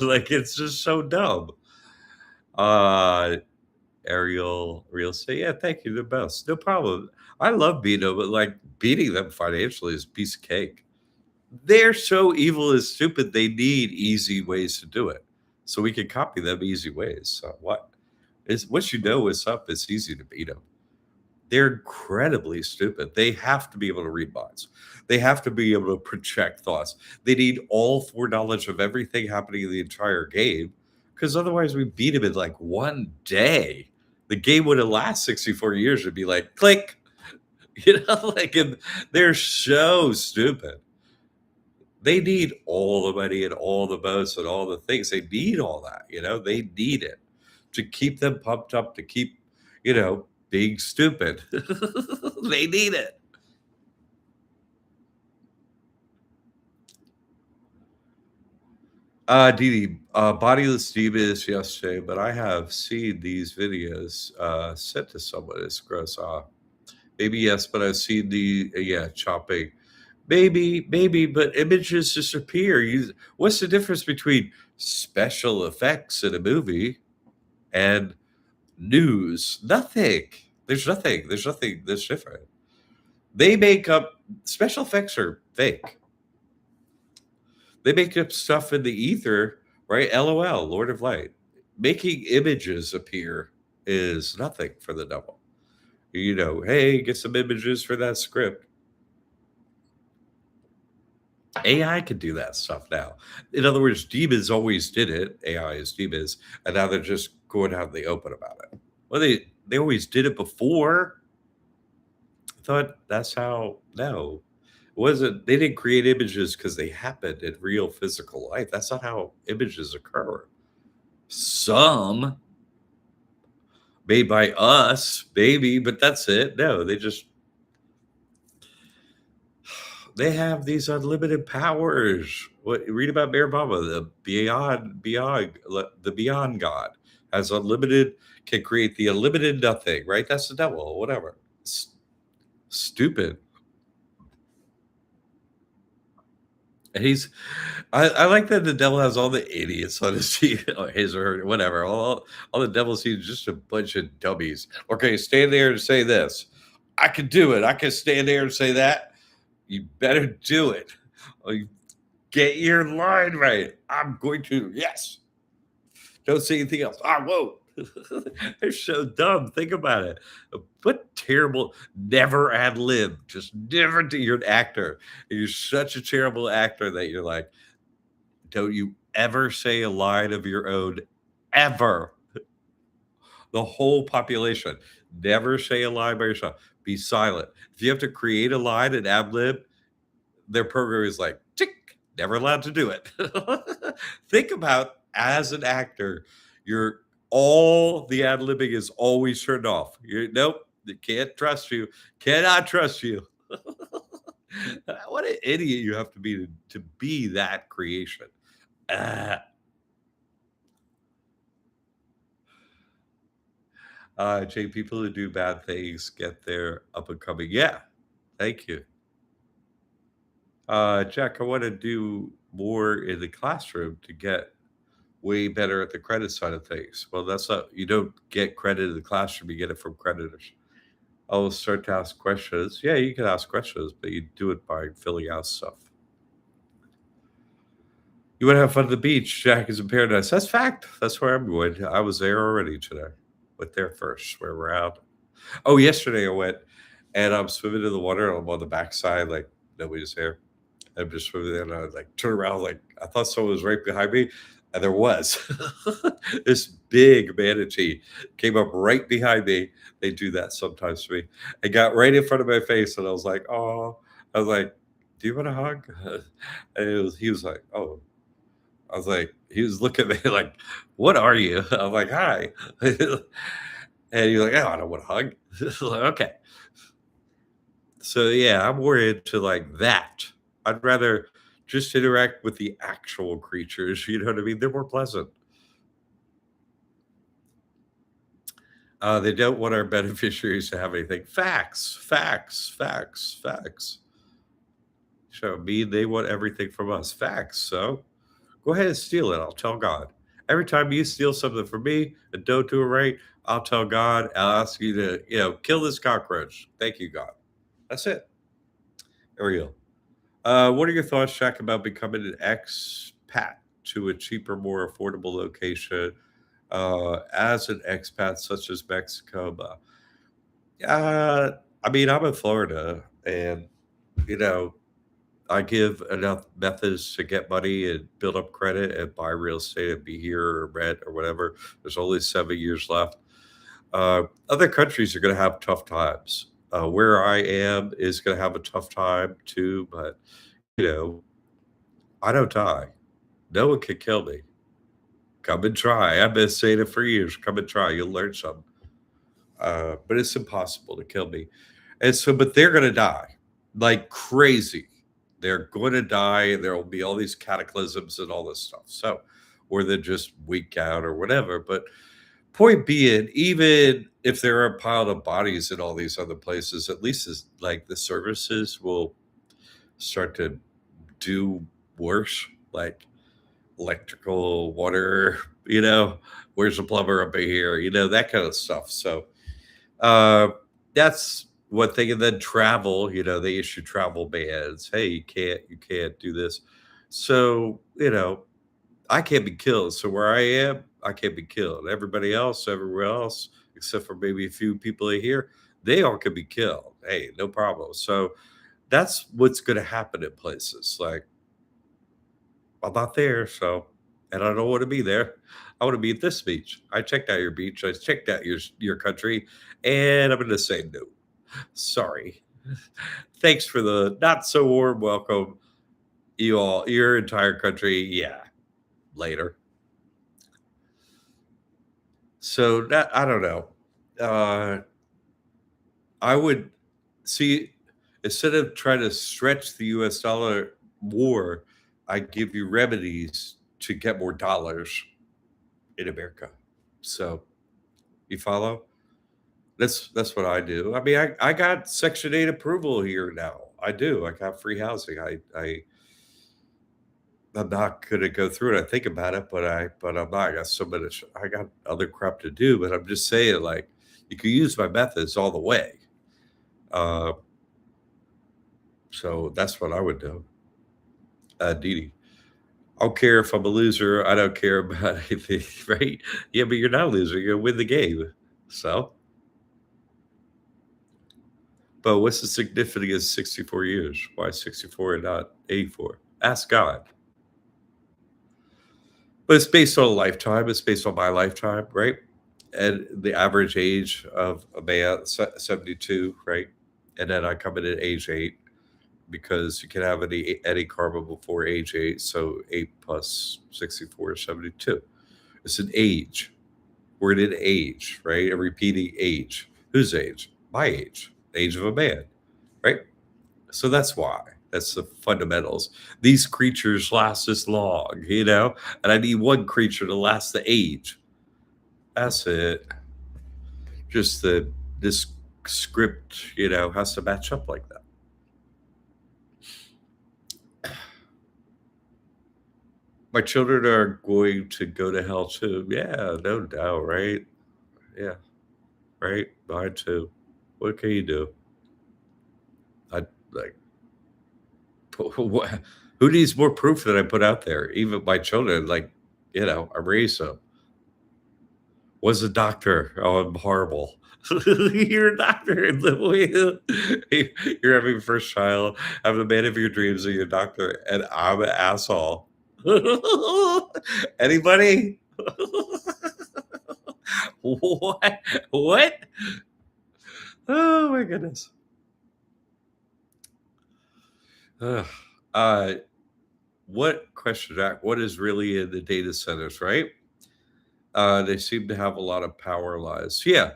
Like it's just so dumb. Uh, Ariel, real estate. Yeah, thank you. The best. No problem. I love beating them, but like beating them financially is a piece of cake. They're so evil and stupid. They need easy ways to do it, so we can copy them easy ways. So what is once you know what's up, it's easy to beat them. They're incredibly stupid. They have to be able to read minds. They have to be able to project thoughts. They need all foreknowledge of everything happening in the entire game, because otherwise we beat them in like one day. The game wouldn't last 64 years. It'd be like click, like they're so stupid. They need all the money and all the boats and all the things. They need all that, they need it to keep them pumped up, to keep, being stupid. They need it. Didi, bodiless demons yesterday, but I have seen these videos sent to someone. It's gross. Maybe yes, but I've seen the yeah chopping. Maybe, but images disappear. What's the difference between special effects in a movie and news? Nothing. There's nothing. There's nothing that's different. They make up special effects are fake. They make up stuff in the ether, right? LOL, Lord of Light. Making images appear is nothing for the devil. Hey, get some images for that script. AI can do that stuff now. In other words, demons always did it. AI is demons, and now they're just going out in the open about it. Well, they always did it before. I thought that's how. No, it wasn't. They didn't create images because they happened in real physical life. That's not how images occur. Some made by us, maybe, but that's it. No, they have these unlimited powers. What read about Bear Baba, the Beyond God has unlimited, can create the unlimited nothing, right? That's the devil, whatever. Stupid. And I like that the devil has all the idiots on his team, or his or her, whatever. All the devil sees just a bunch of dummies. Okay, stand there and say this. I can do it. I can stand there and say that. You better do it. Or you get your line right. I'm going to. Yes. Don't say anything else. I won't. They're so dumb. Think about it. What terrible, never ad lib. Just never do. You're an actor. And you're such a terrible actor that you're like, don't you ever say a line of your own, ever. The whole population. Never say a line by yourself. Be silent. If you have to create a line and ad lib, their program is like, tick, never allowed to do it. Think about as an actor, you're all the ad libbing is always turned off. You nope, they can't trust you, cannot trust you. What an idiot you have to be that creation. Ah. Jay, people who do bad things get their up and coming. Yeah, thank you. Jack, I want to do more in the classroom to get way better at the credit side of things. Well, that's not, you don't get credit in the classroom, you get it from creditors. I'll start to ask questions. Yeah, you can ask questions, but you do it by filling out stuff. You want to have fun at the beach. Jack is in paradise. That's fact. That's where I'm going. I was there already today. Went there first, where we're out. Oh, yesterday I went and I'm swimming in the water. I'm on the backside, like nobody's there. I'm just swimming there, and I like turn around, like I thought someone was right behind me, and there was. This big manatee came up right behind me. They do that sometimes to me. It got right in front of my face, and I was like, "Oh," I was like, "Do you want a hug?" And he was like, "Oh." I was like, he was looking at me like, "What are you?" I'm like, "Hi," and he's like, "Oh, I don't want a hug." Like, okay. So yeah, I'm more into like that. I'd rather just interact with the actual creatures. You know what I mean? They're more pleasant. They don't want our beneficiaries to have anything. Facts, facts, facts, facts. So me, they want everything from us. Facts. So go ahead and steal it. I'll tell God. Every time you steal something from me and don't do it right, I'll tell God. I'll ask you to, kill this cockroach. Thank you, God. That's it. There we go. What are your thoughts, Jack, about becoming an expat to a cheaper, more affordable location as an expat, such as Mexico? I mean, I'm in Florida, and you know, I give enough methods to get money and build up credit and buy real estate and be here or rent or whatever. There's only 7 years left. Other countries are going to have tough times. Where I am is going to have a tough time too, but you know, I don't die. No one can kill me. Come and try. I've been saying it for years. Come and try. You'll learn something. But it's impossible to kill me. And so, but they're going to die like crazy. They're going to die. There will be all these cataclysms and all this stuff. So, or they just weak out or whatever. But point being, even if there are a pile of bodies in all these other places, at least is like the services will start to do worse. Like electrical, water, where's the plumber up in here, that kind of stuff. So uh, that's one thing. And then travel, they issue travel bans. Hey, you can't do this. So, I can't be killed. So where I am, I can't be killed. Everybody else, everywhere else, except for maybe a few people in here, they all could be killed. Hey, no problem. So that's what's going to happen in places. Like, I'm not there, so and I don't want to be there. I want to be at this beach. I checked out your beach. I checked out your country, and I'm going to say no. Sorry. Thanks for the not so warm welcome. You all, your entire country. Yeah, later. So that I don't know. Uh, I would see instead of trying to stretch the U.S. dollar more, I give you remedies to get more dollars in America. So you follow? That's what I do. I mean, I got Section 8 approval here now. I do. I got free housing. I'm not gonna go through it. I think about it, but I'm not. I got so much. I got other crap to do. But I'm just saying, like, you can use my methods all the way. Uh, so that's what I would do. Didi. I don't care if I'm a loser. I don't care about anything, right? Yeah, but you're not a loser. You're gonna win the game. So, but what's the significance of 64 years? Why 64 and not 84? Ask God. But it's based on a lifetime. It's based on my lifetime, right? And the average age of a man, 72, right? And then I come in at age 8 because you can have any karma before age 8. So 8 plus 64 is 72. It's an age. We're in an age, right? A repeating age. Whose age? My age. The age of a man, right? So that's why. That's the fundamentals. These creatures last this long, and I need one creature to last the age. That's it. Just this script, has to match up like that. My children are going to go to hell too. Yeah, no doubt, right? Yeah, right. Mine too. What can you do? I like who needs more proof that I put out there? Even my children, like, I raised them. Was a doctor. Oh, I'm horrible. You're a doctor. You're having your first child. I'm the man of your dreams and you're a doctor, and I'm an asshole. Anybody? What? What? Oh my goodness. Ugh. Uh, what question, Jack? What is really in the data centers, right? They seem to have a lot of power lies. Yeah,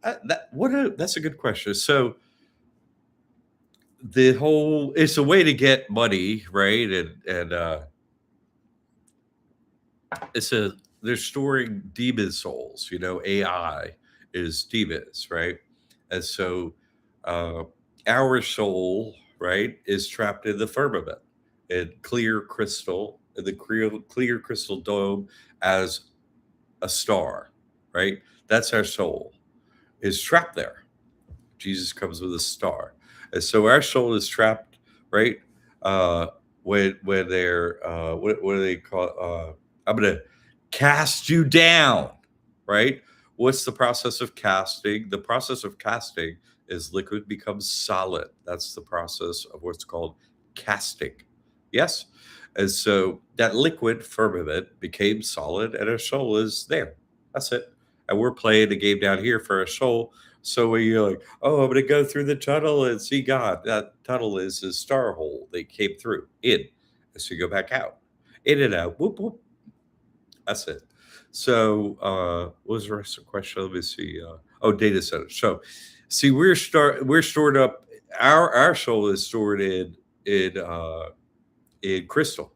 that's a good question. So the whole it's a way to get money, right? And it's a they're storing demon souls. AI is demons, right? And so uh, our soul, right, is trapped in the firmament, in clear crystal, in the clear crystal dome as a star, right? That's our soul is trapped there. Jesus comes with a star, and so our soul is trapped, right? Uh, when they're what do they call? I'm gonna cast you down, right? What's the process of casting? The process of casting is liquid becomes solid. That's the process of what's called casting. Yes, and so that liquid firmament became solid, and our soul is there. That's it. And we're playing a game down here for our soul. So when you're like, oh, I'm going to go through the tunnel and see God. That tunnel is a star hole they came through in. And so you go back out, in and out, whoop, whoop. That's it. So what was the rest of the question? Let me see. Data centers. So see, we're stored up. Our soul is stored in crystal,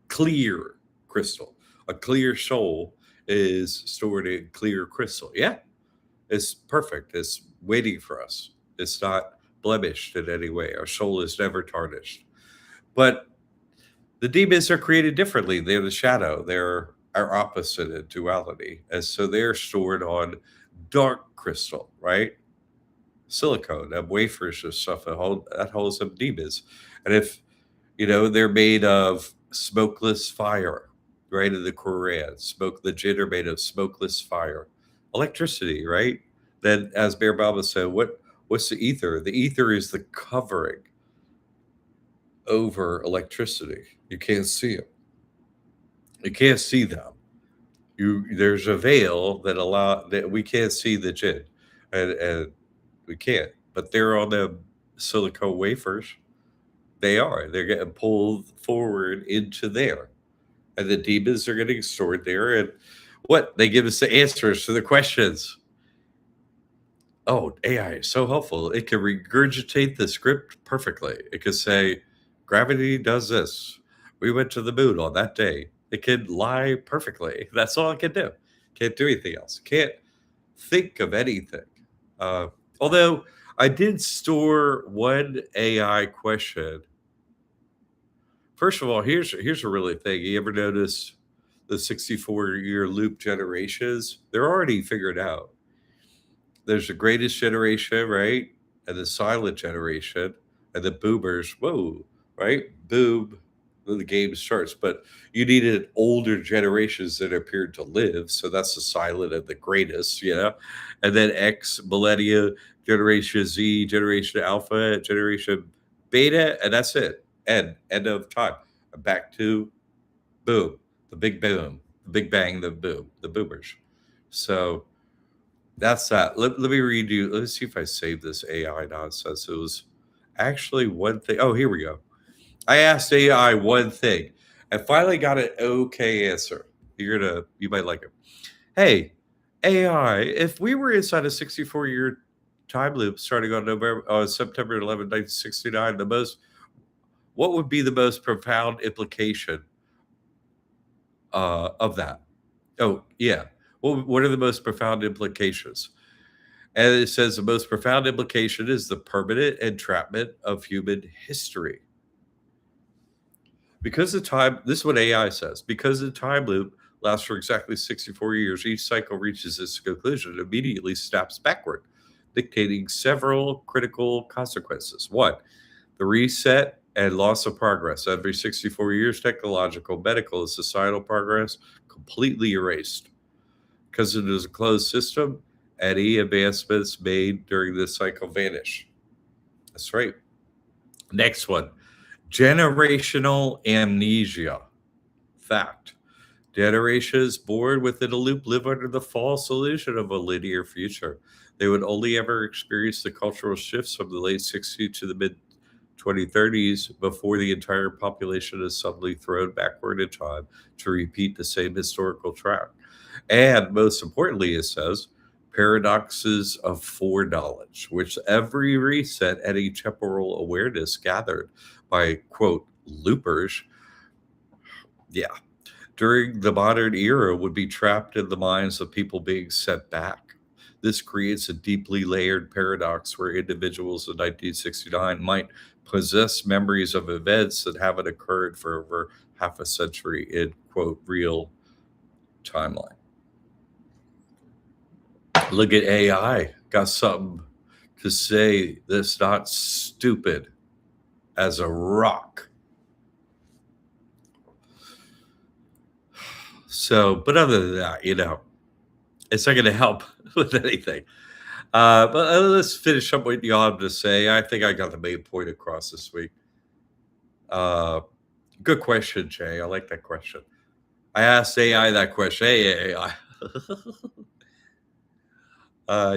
clear crystal. A clear soul is stored in clear crystal. Yeah, it's perfect. It's waiting for us. It's not blemished in any way. Our soul is never tarnished. But the demons are created differently. They're the shadow. They're our opposite in duality. And so they're stored on dark crystal, right? Silicone, wafers and stuff that holds them demons. And if they're made of smokeless fire, right? In the Quran, the jinn are made of smokeless fire, electricity, right? Then, as Bear Baba said, what's the ether? The ether is the covering over electricity. You can't see it. You can't see them. There's a veil that we can't see the jinn, and we can't. But they're on the silicone wafers. They're getting pulled forward into there. and the demons are getting stored there. And what? They give us the answers to the questions. Oh, AI is so helpful. It can regurgitate the script perfectly. It could say, gravity does this. We went to the moon on that day. It can lie perfectly. That's all it can do. Can't do anything else. Can't think of anything. Uh, although I did store one AI question. First of all, here's a really thing. You ever notice the 64-year loop generations? They're already figured out. There's the greatest generation, right? And the silent generation, and the boomers. Whoa, right? Boom, then the game starts. But you needed older generations that appeared to live. So that's the silent and the greatest, And then X, millennia, Generation Z, Generation Alpha, Generation Beta, and that's it. End of time. Back to boom, the big boom, the big bang, the boom, the boomers. So that's that. Let me read you. Let's see if I saved this AI nonsense. It was actually one thing. Oh, here we go. I asked AI one thing. I finally got an okay answer. You might like it. Hey, AI, if we were inside a 64-year time loop starting on September 11, 1969, what would be the most profound implication of that? Oh, yeah. What are the most profound implications? And it says the most profound implication is the permanent entrapment of human history. Because the time, this is what AI says, because the time loop lasts for exactly 64 years, each cycle reaches its conclusion and immediately snaps backward, dictating several critical consequences. One, the reset and loss of progress. Every 64 years, technological, medical, and societal progress completely erased. Because it is a closed system, any advancements made during this cycle vanish. That's right. Next one, generational amnesia. Fact. Generations born within a loop live under the false illusion of a linear future. They would only ever experience the cultural shifts from the late 60s to the mid 2030s before the entire population is suddenly thrown backward in time to repeat the same historical track. And most importantly, it says paradoxes of foreknowledge, which every reset any temporal awareness gathered by, quote, loopers, yeah, during the modern era would be trapped in the minds of people being sent back. This creates a deeply layered paradox where individuals in 1969 might possess memories of events that haven't occurred for over half a century in, quote, real timeline. Look at AI. Got something to say that's not stupid as a rock. So, but other than that, it's not going to help with anything. But let's finish up what you all have to say. I think I got the main point across this week. Good question, Jay. I like that question. I asked AI that question. Hey, AI.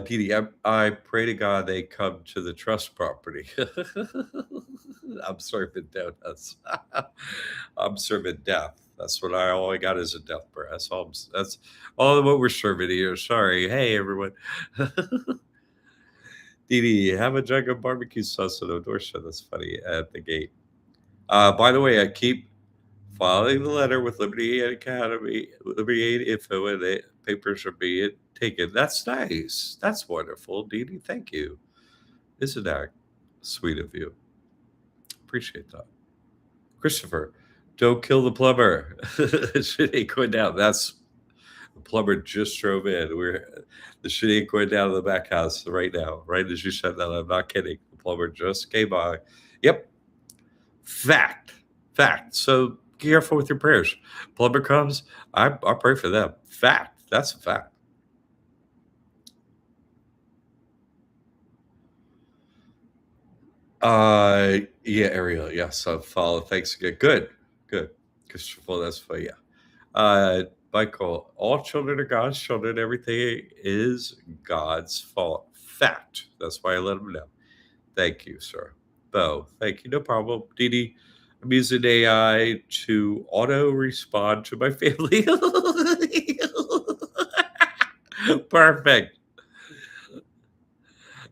Didi, I pray to God they come to the trust property. I'm serving donuts. I'm serving death. That's what all I got is a death prayer. That's all what we're serving here. Sorry. Hey, everyone. Didi, have a jug of barbecue sauce at Odorsha. That's funny at the gate. By the way, I keep filing the letter with Liberty Aid Academy, Liberty Aid info, and the papers are being taken. That's nice. That's wonderful, Dee. Thank you. Isn't that sweet of you? Appreciate that. Christopher, don't kill the plumber. Shit ain't going down. That's the plumber just drove in. The shit ain't going down to the back house right now. Right as you said that, I'm not kidding. The plumber just came by. Yep. Fact. So careful with your prayers. Plumber comes, I'll pray for them. Fact. That's a fact. Yeah, Ariel. Yes, I'll follow. Thanks again. Good. Christopher, that's for you. Michael, all children are God's children. Everything is God's fault. Fact. That's why I let him know. Thank you, sir. Bo, thank you. No problem. Dee Dee, I'm using AI to auto respond to my family. Perfect.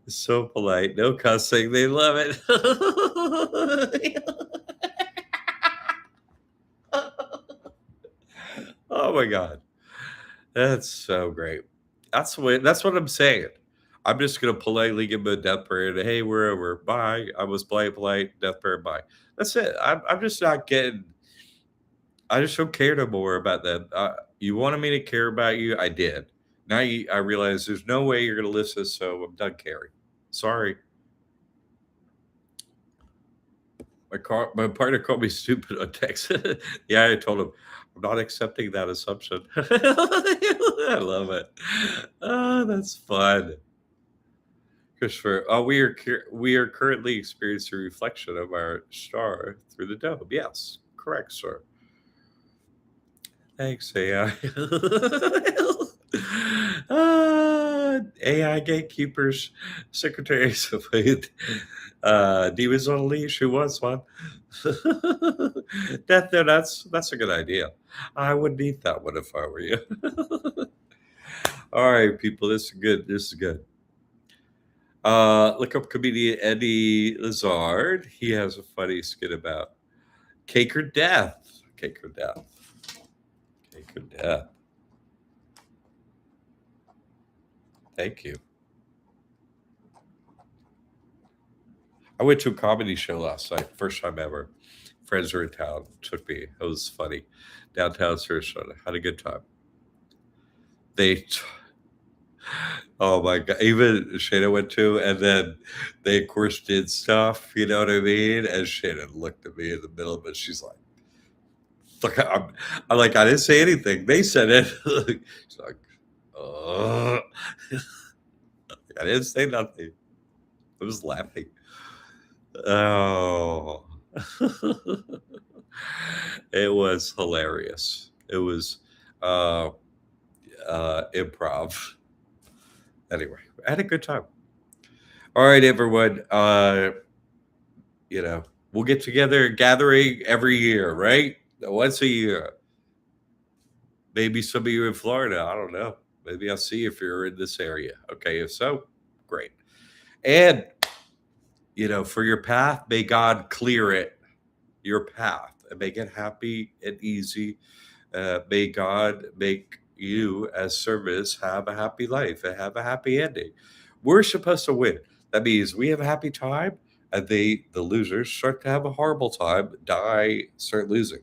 So polite. No cussing. They love it. Oh my God. That's so great. That's the way, that's what I'm saying. I'm just gonna politely give him a death parade. Hey, we're over. Bye. I was polite, death parade, bye. That's it. I'm just not getting, I just don't care no more about that. You wanted me to care about you, I did. Now I realize there's no way you're gonna listen, so I'm done caring. Sorry. My partner called me stupid on text. Yeah, I told him I'm not accepting that assumption. I love it. Oh, that's fun. Christopher, we are currently experiencing a reflection of our star through the dome. Yes, correct, sir. Thanks, AI. AI gatekeepers, secretaries of faith, demons on a leash. Who wants one? That's a good idea. I would need that one if I were you. All right, people, this is good. This is good. Look up comedian Eddie Lazard. He has a funny skit about cake or death. Cake or death. Cake or death. Thank you. I went to a comedy show last night, first time ever. Friends were in town, took me. It was funny. Downtown Sarasota. Had a good time. They, oh my God, even Shayna went to, and then they, of course, did stuff, you know what I mean? And Shayna looked at me in the middle of it. She's like, look, I'm like, I didn't say anything. They said it. She's like, oh, I didn't say nothing. I was laughing. Oh, it was hilarious. It was uh, improv. Anyway, I had a good time. All right, everyone. We'll get together gathering every year, right? Once a year. Maybe some of you in Florida. I don't know. Maybe I'll see if you're in this area. Okay, if so, great. And for your path, may God clear it, your path, and make it happy and easy. May God make you, as service, have a happy life and have a happy ending. We're supposed to win. That means we have a happy time, and the losers start to have a horrible time, die, start losing.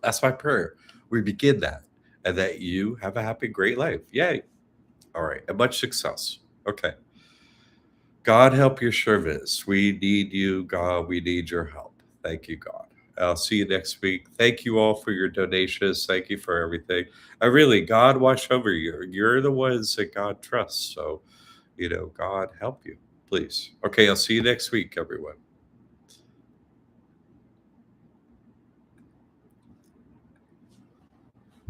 That's my prayer. We begin that, and that you have a happy, great life. Yay! All right, and much success. Okay. God help your service. We need you, God. We need your help. Thank you, God. I'll see you next week. Thank you all for your donations. Thank you for everything. I really, God watch over you. You're the ones that God trusts. So, God help you, please. Okay, I'll see you next week, everyone.